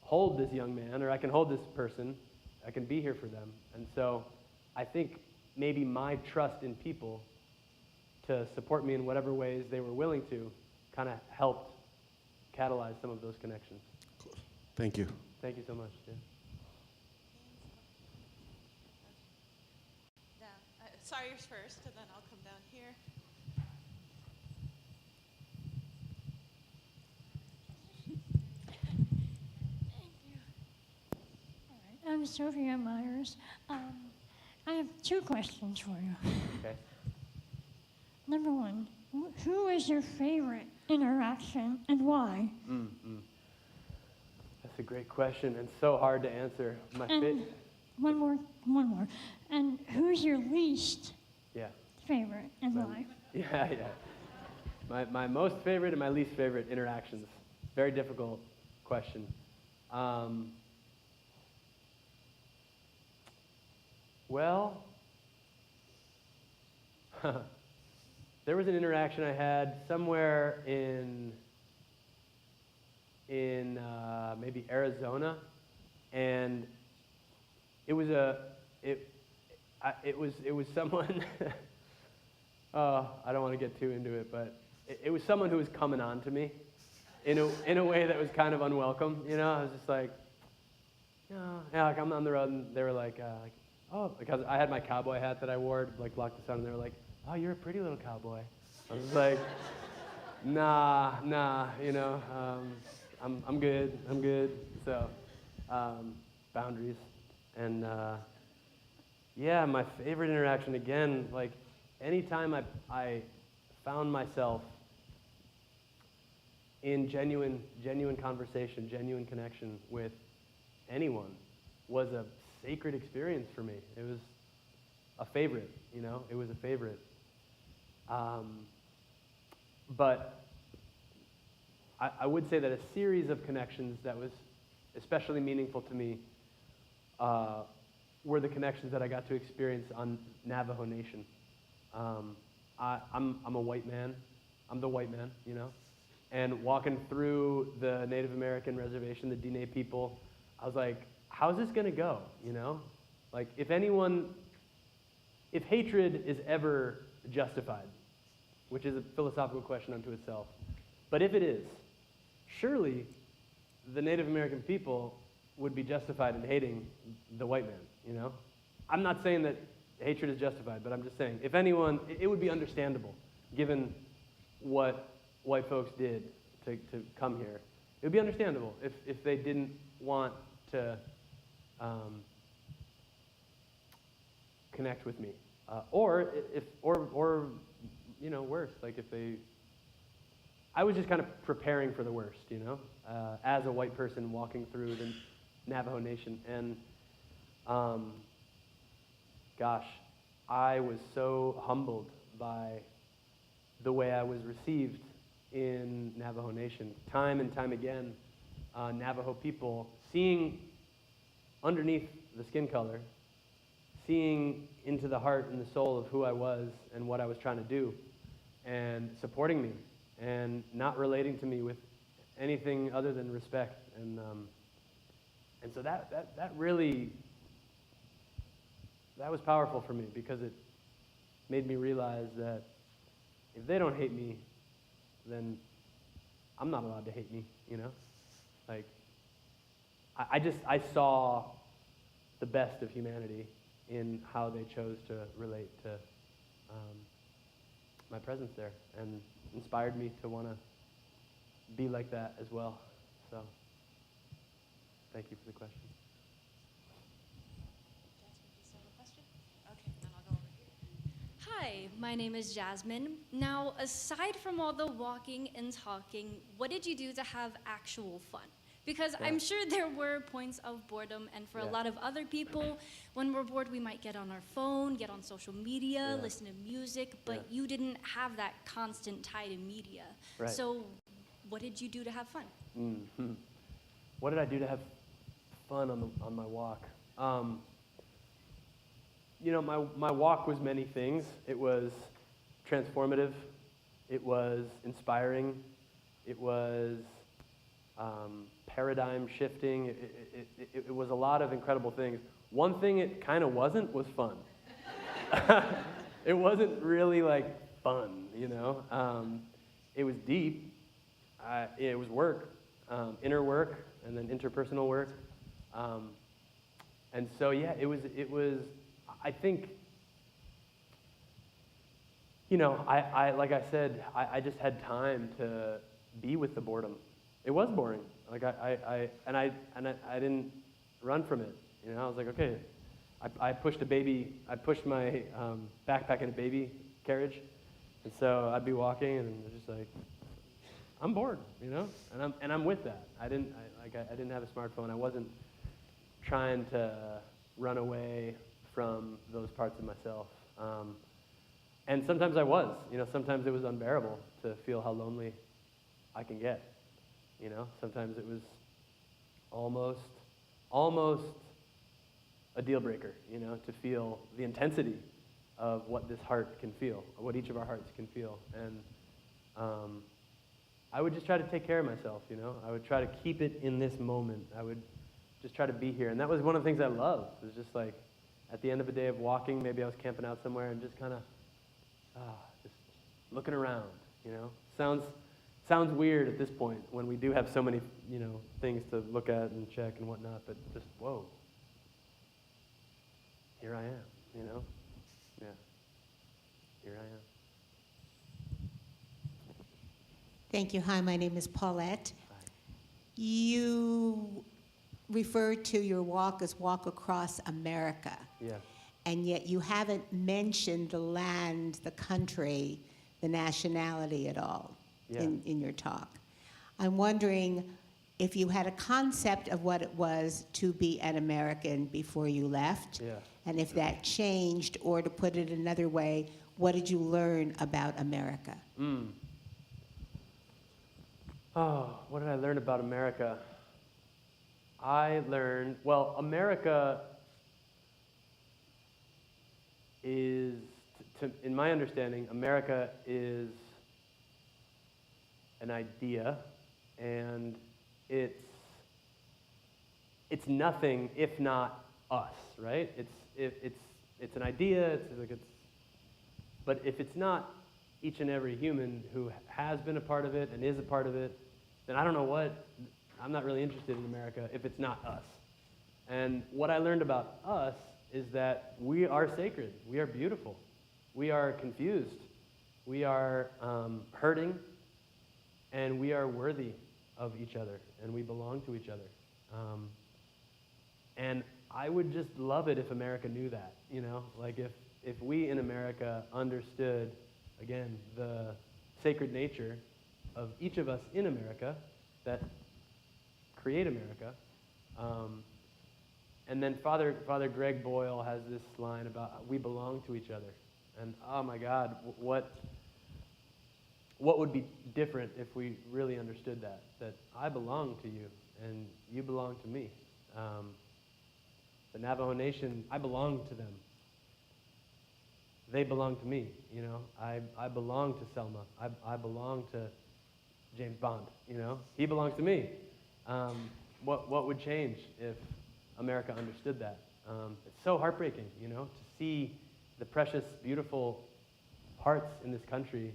hold this young man or I can hold this person, I can be here for them. And so I think maybe my trust in people to support me in whatever ways they were willing to kind of helped catalyze some of those connections. Cool. Thank you. Thank you so much. Yeah. Sawyer's first, and then I'll come down here. I'm Sophia Myers. I have two questions for you. Okay. Number one, who is your favorite interaction and why? That's a great question and so hard to answer. And one more. And who's your least Yeah. favorite and why? Yeah. My most favorite and my least favorite interactions. Very difficult question. Well, there was an interaction I had somewhere in maybe Arizona, and it was someone. I don't want to get too into it, but it was someone who was coming on to me in a way that was kind of unwelcome. You know, I was just like, yeah, like I'm on the road, and they were like, oh, because I had my cowboy hat that I wore to like block the sun, and they were like, oh, you're a pretty little cowboy. I was like, nah, you know, I'm good. So, boundaries. And yeah, my favorite interaction, again, like anytime I found myself in genuine conversation, genuine connection with anyone was a sacred experience for me. It was a favorite, you know, it was a favorite. But I would say that a series of connections that was especially meaningful to me were the connections that I got to experience on Navajo Nation. I'm a white man. I'm the white man, you know? And walking through the Native American reservation, the Diné people, I was like, how's this gonna go, you know? Like, if hatred is ever justified, which is a philosophical question unto itself, but if it is, surely the Native American people would be justified in hating the white man, you know? I'm not saying that hatred is justified, but I'm just saying, if anyone, it would be understandable, given what white folks did to come here. It would be understandable if they didn't want to connect with me, or you know, worse, like if they. I was just kind of preparing for the worst, you know, as a white person walking through the Navajo Nation, and gosh, I was so humbled by the way I was received in Navajo Nation. Time and time again, Navajo people seeing underneath the skin color, seeing into the heart and the soul of who I was and what I was trying to do, and supporting me, and not relating to me with anything other than respect. And so that really, that was powerful for me, because it made me realize that if they don't hate me, then I'm not allowed to hate me, you know? Like, I saw the best of humanity in how they chose to relate to my presence there and inspired me to want to be like that as well. So thank you for the question. Hi, my name is Jasmine. Now, aside from all the walking and talking, what did you do to have actual fun? Because I'm sure there were points of boredom, and for a lot of other people, when we're bored, we might get on our phone, get on social media, listen to music, but you didn't have that constant tie to media. Right. So what did you do to have fun? Mm-hmm. What did I do to have fun on my walk? You know, my walk was many things. It was transformative. It was inspiring. It was paradigm shifting. It was a lot of incredible things. One thing it kind of wasn't was fun. It wasn't really like fun, you know. It was deep. It was work, inner work, and then interpersonal work. And so yeah, it was. I think, you know, I like I said, I just had time to be with the boredom. It was boring. Like I didn't run from it. You know, I was like, okay. I pushed my backpack in a baby carriage, and so I'd be walking, and it was just like, I'm bored, you know, and I'm with that. I didn't have a smartphone. I wasn't trying to run away from those parts of myself. And sometimes I was, you know, sometimes it was unbearable to feel how lonely I can get. You know, sometimes it was almost a deal breaker, you know, to feel the intensity of what this heart can feel, or what each of our hearts can feel. And I would just try to take care of myself, you know. I would try to keep it in this moment. I would just try to be here. And that was one of the things I loved. It was just like, at the end of a day of walking, maybe I was camping out somewhere and just kind of just looking around, you know. Sounds weird at this point when we do have so many, you know, things to look at and check and whatnot, but just, whoa, here I am, you know. Yeah, here I am. Thank you. Hi, my name is Paulette. Hi. You referred to your walk as Walk Across America. Yeah. And yet you haven't mentioned the land, the country, the nationality at all in your talk. I'm wondering if you had a concept of what it was to be an American before you left, and if that changed, or to put it another way, what did you learn about America? Oh, what did I learn about America? I learned, well, America is, in my understanding, America is an idea, and it's nothing if not us, right? It's an idea. But if it's not each and every human who has been a part of it and is a part of it, then I don't know what. I'm not really interested in America if it's not us. And what I learned about us is that we are sacred. We are beautiful. We are confused. We are hurting. And we are worthy of each other. And we belong to each other. And I would just love it if America knew that, you know? Like if we in America understood, again, the sacred nature of each of us in America that create America. And then Father Greg Boyle has this line about we belong to each other. And oh my God, what would be different if we really understood that I belong to you and you belong to me. The Navajo Nation, I belong to them. They belong to me, you know. I belong to Selma. I belong to James Bond, you know. He belongs to me. What would change if America understood that? It's so heartbreaking, you know, to see the precious, beautiful hearts in this country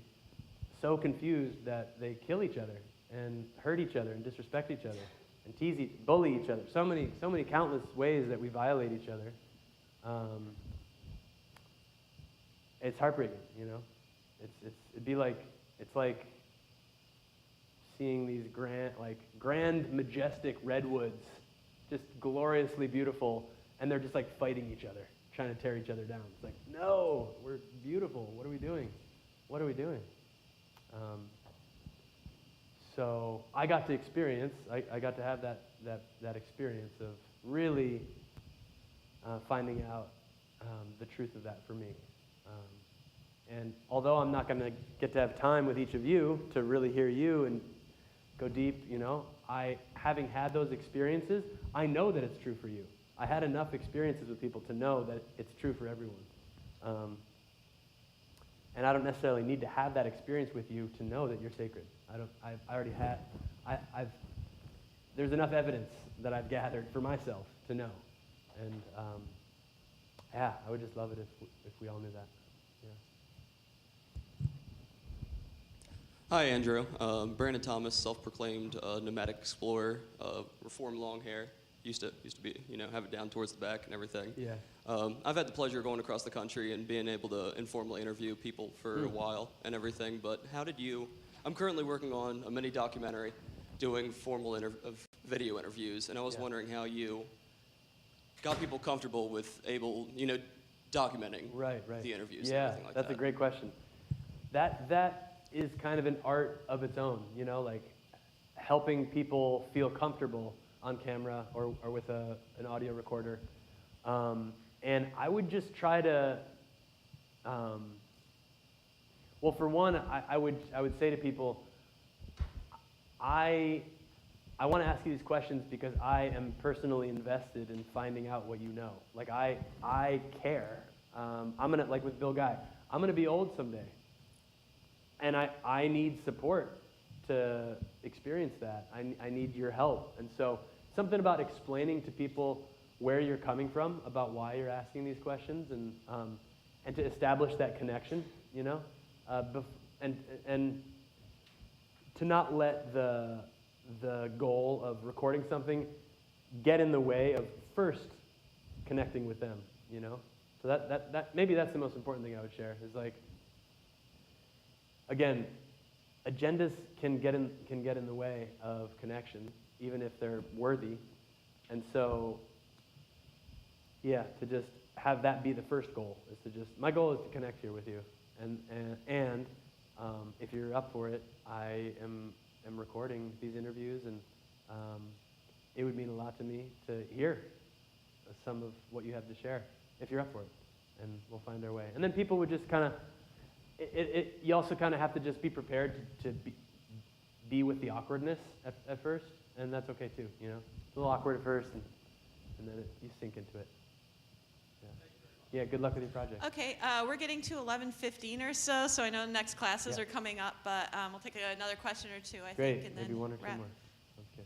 so confused that they kill each other and hurt each other and disrespect each other and tease, bully each other. So many countless ways that we violate each other. It's heartbreaking, you know. It's like seeing these grand, majestic redwoods, just gloriously beautiful, and they're just like fighting each other, trying to tear each other down. It's like, no, we're beautiful. What are we doing? What are we doing? So I got to experience, I got to have that experience of really finding out the truth of that for me. And although I'm not going to get to have time with each of you to really hear you and go deep, having had those experiences, I know that it's true for you. I had enough experiences with people to know that it's true for everyone. And I don't necessarily need to have that experience with you to know that you're sacred. I already had. There's enough evidence that I've gathered for myself to know. And I would just love it if we all knew that. Yeah. Hi, Andrew. Brandon Thomas, self-proclaimed nomadic explorer, reformed long hair. Used to be, have it down towards the back and everything. Yeah. I've had the pleasure of going across the country and being able to informally interview people for a while and everything. But how did you? I'm currently working on a mini documentary, doing formal video interviews, and I was wondering how you got people comfortable with documenting the interviews. Yeah, and everything like that's that. a great question. That is kind of an art of its own, like helping people feel comfortable on camera or with an audio recorder. And I would just try to, well, for one, I would say to people, I want to ask you these questions because I am personally invested in finding out what you know. Like, I care. I'm going to, like with Bill Guy, I'm going to be old someday. And I need support to experience that. I need your help. And so something about explaining to people where you're coming from, about why you're asking these questions, and to establish that connection, and to not let the goal of recording something get in the way of first connecting with them, So that maybe that's the most important thing I would share is like, again, agendas can get in the way of connection, even if they're worthy, and so. Yeah, to just have that be the first goal is to just, my goal is to connect here with you. And if you're up for it, I am recording these interviews, and it would mean a lot to me to hear some of what you have to share, if you're up for it. And we'll find our way. And then people would just kind of, you also kind of have to just be prepared to be with the awkwardness at first, and that's okay too, It's a little awkward at first, and then you sink into it. Yeah, good luck with your project. Okay, we're getting to 11:15 or so, so I know the next classes are coming up, but we'll take another question or two, I think, and then maybe one or two wrap. more. Sounds good.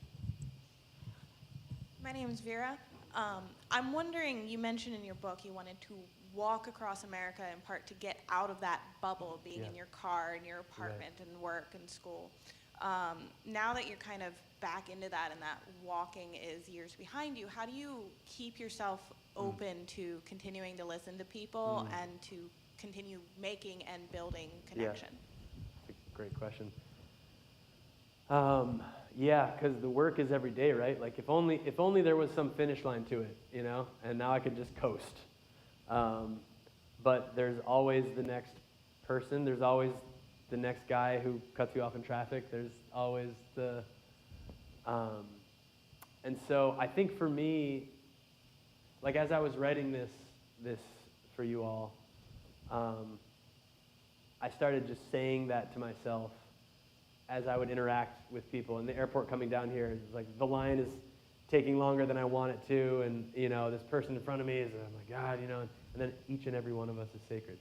My name is Vera. I'm wondering, you mentioned in your book you wanted to walk across America in part to get out of that bubble of being in your car, in your apartment, and work and school. Now that you're kind of back into that and that walking is years behind you, how do you keep yourself open to continuing to listen to people and to continue making and building connection? Yeah. That's a great question. Yeah, because the work is every day, right? Like if only there was some finish line to it, and now I could just coast. But there's always the next person. There's always the next guy who cuts you off in traffic. There's always the, and so I think for me, like as I was writing this for you all, I started just saying that to myself as I would interact with people. In the airport coming down here, it's like the line is taking longer than I want it to, and this person in front of me is, oh my God, and then each and every one of us is sacred.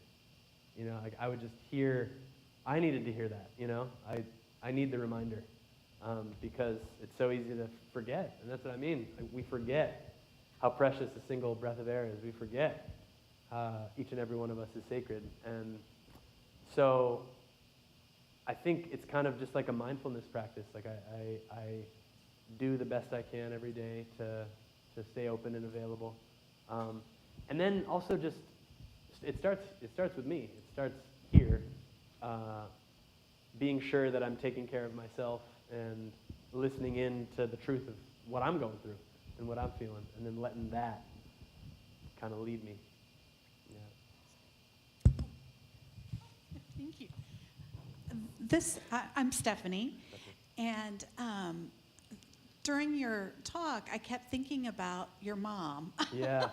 Like I would just hear, I needed to hear that, I need the reminder, because it's so easy to forget, and that's what I mean. Like, we forget how precious a single breath of air is. We forget each and every one of us is sacred. And so I think it's kind of just like a mindfulness practice. Like I do the best I can every day to stay open and available. And then also just, it starts with me. It starts here. being sure that I'm taking care of myself and listening in to the truth of what I'm going through and what I'm feeling, and then letting that kind of lead me. Yeah. Thank you. I'm Stephanie, and during your talk, I kept thinking about your mom. Yeah.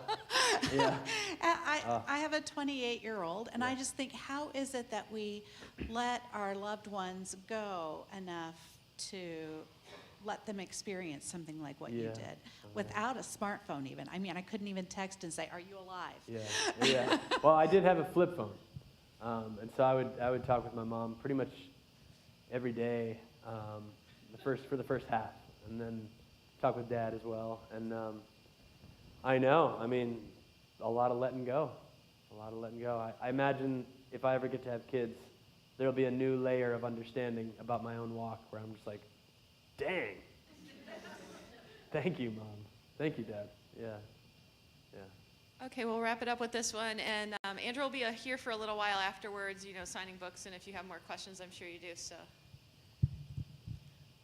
Yeah. I have a 28-year-old, and Yeah. I just think, how is it that we let our loved ones go enough to let them experience something like what you Yeah. did without a smartphone even? I mean, I couldn't even text and say, "Are you alive?" Yeah, yeah. Well, I did have a flip phone, and so I would talk with my mom pretty much every day, for the first half, and then talk with Dad as well. And I know, I mean, a lot of letting go, I imagine if I ever get to have kids, there'll be a new layer of understanding about my own walk, where I'm just like, dang. Thank you, Mom. Thank you, Dad. Yeah. Yeah. Okay, we'll wrap it up with this one. And Andrew will be here for a little while afterwards, signing books. And if you have more questions, I'm sure you do. So.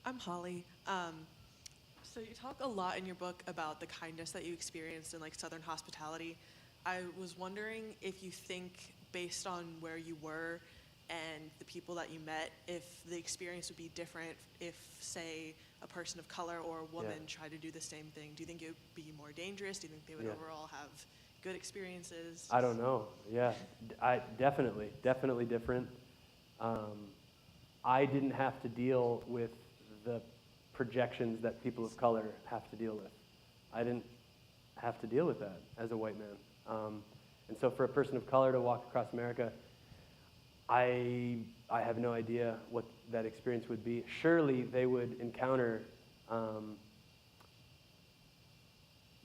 I'm Holly. So you talk a lot in your book about the kindness that you experienced in Southern hospitality. I was wondering if you think, based on where you were and the people that you met, if the experience would be different if, say, a person of color or a woman tried to do the same thing. Do you think it would be more dangerous? Do you think they would overall have good experiences? I don't know. Yeah, definitely different. I didn't have to deal with the projections that people of color have to deal with. I didn't have to deal with that as a white man. And so for a person of color to walk across America, I have no idea what that experience would be. Surely they would encounter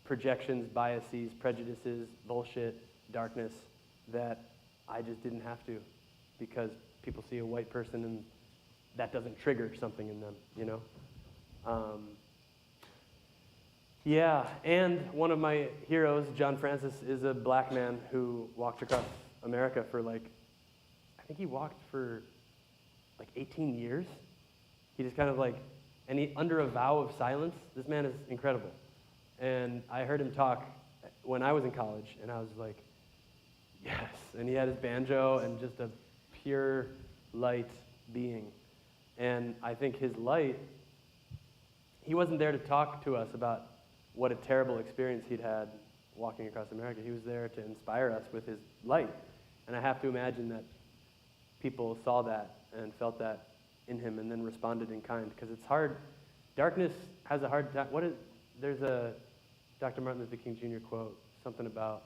projections, biases, prejudices, bullshit, darkness that I just didn't have to, because people see a white person and that doesn't trigger something in them, Yeah, and one of my heroes, John Francis, is a black man who walked across America for I think he walked for 18 years. He just kind of and he, under a vow of silence, this man is incredible. And I heard him talk when I was in college, and I was like, yes. And he had his banjo and just a pure light being. And I think his light, he wasn't there to talk to us about what a terrible experience he'd had walking across America. He was there to inspire us with his light. And I have to imagine that people saw that and felt that in him and then responded in kind, because it's hard. Darkness has a hard time. There's a Dr. Martin Luther King Jr. quote, something about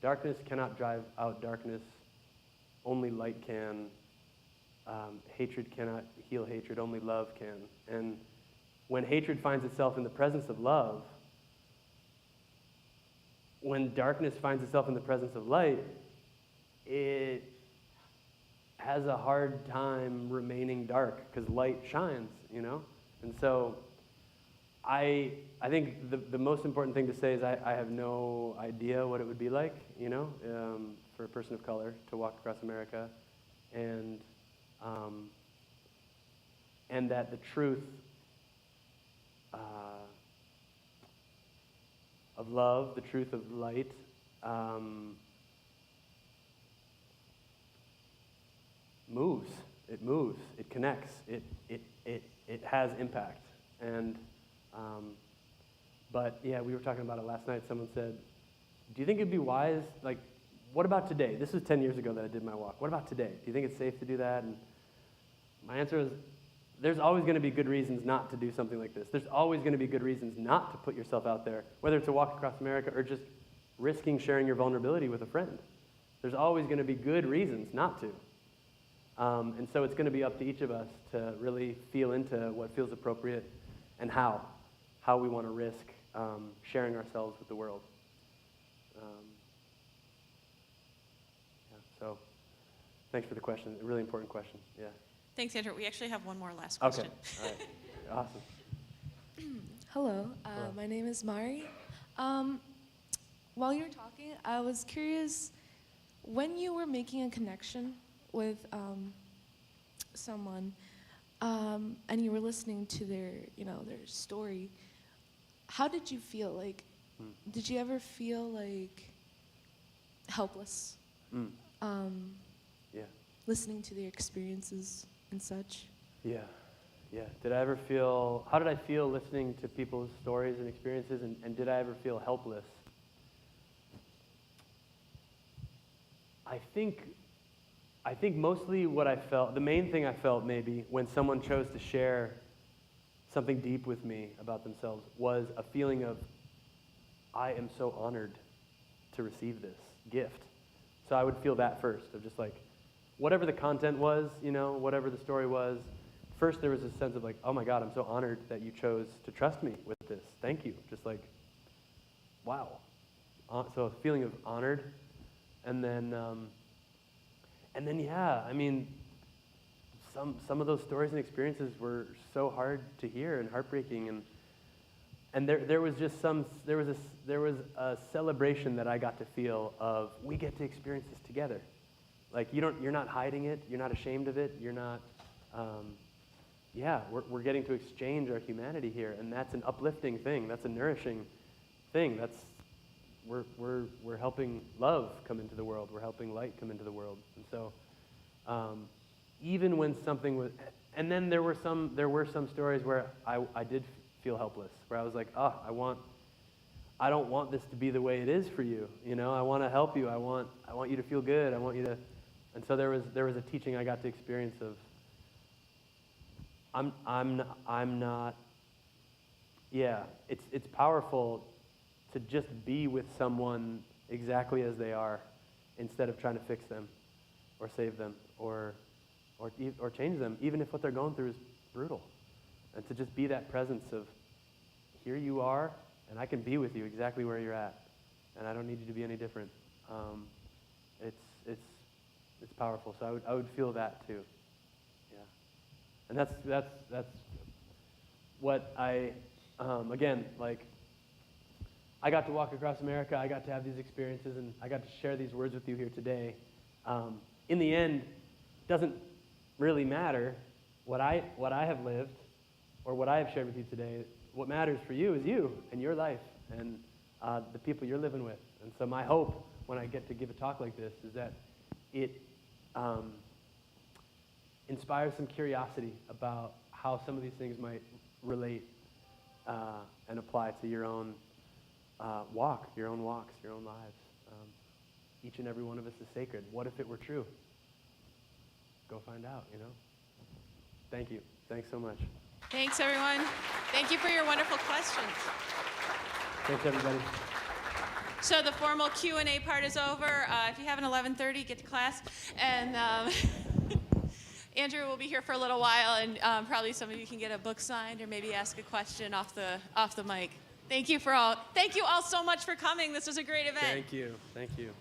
darkness cannot drive out darkness, only light can. Hatred cannot heal hatred, only love can. And when hatred finds itself in the presence of love, when darkness finds itself in the presence of light, it has a hard time remaining dark, because light shines, And so I think the most important thing to say is I have no idea what it would be like, for a person of color to walk across America, and that the truth of love, the truth of light, moves. It moves. It connects. It has impact. And but yeah, we were talking about it last night. Someone said, "Do you think it'd be wise? What about today?" This was 10 years ago that I did my walk. What about today? Do you think it's safe to do that? And my answer is, there's always going to be good reasons not to do something like this. There's always going to be good reasons not to put yourself out there, whether it's a walk across America or just risking sharing your vulnerability with a friend. There's always going to be good reasons not to. And so it's going to be up to each of us to really feel into what feels appropriate and how we want to risk sharing ourselves with the world. So thanks for the question. A really important question. Yeah. Thanks, Andrew. We actually have one more last question. Okay. All right. Awesome. Hello. My name is Mari. While you were talking, I was curious, when you were making a connection with someone, and you were listening to their, their story, how did you feel? Like, did you ever feel like helpless? Yeah. Listening to their experiences and such? Yeah. How did I feel listening to people's stories and experiences, and did I ever feel helpless? I think mostly what I felt, the main thing I felt maybe when someone chose to share something deep with me about themselves was a feeling of, I am so honored to receive this gift. So I would feel that first, of just like, whatever the content was, whatever the story was, first there was a sense of like, oh my God, I'm so honored that you chose to trust me with this. Thank you. Just like, wow. So a feeling of honored. And then yeah, I mean, some of those stories and experiences were so hard to hear and heartbreaking, and there was a celebration that I got to feel of, we get to experience this together. Like you're not hiding it, you're not ashamed of it, you're not. We're getting to exchange our humanity here, and that's an uplifting thing. That's a nourishing thing. We're helping love come into the world. We're helping light come into the world. And so, even when something was, and then there were some stories where I did feel helpless, where I was like, I don't want this to be the way it is for you. I want to help you. I want you to feel good. I want you to, and so there was a teaching I got to experience of, I'm not. Yeah, it's powerful to just be with someone exactly as they are, instead of trying to fix them, or save them, or change them, even if what they're going through is brutal, and to just be that presence of, here you are, and I can be with you exactly where you're at, and I don't need you to be any different. It's powerful. So I would feel that too. Yeah, and that's what I again, like, I got to walk across America. I got to have these experiences, and I got to share these words with you here today. In the end, it doesn't really matter what I have lived or what I have shared with you today. What matters for you is you and your life and the people you're living with. And so my hope when I get to give a talk like this is that it inspires some curiosity about how some of these things might relate and apply to your own your own walks, your own lives. Each and every one of us is sacred. What if it were true? Go find out, Thank you. Thanks so much. Thanks, everyone. Thank you for your wonderful questions. Thanks, everybody. So the formal Q&A part is over. If you have an 11:30, get to class. And Andrew will be here for a little while, and probably some of you can get a book signed or maybe ask a question off the mic. Thank you all so much for coming. This was a great event. Thank you.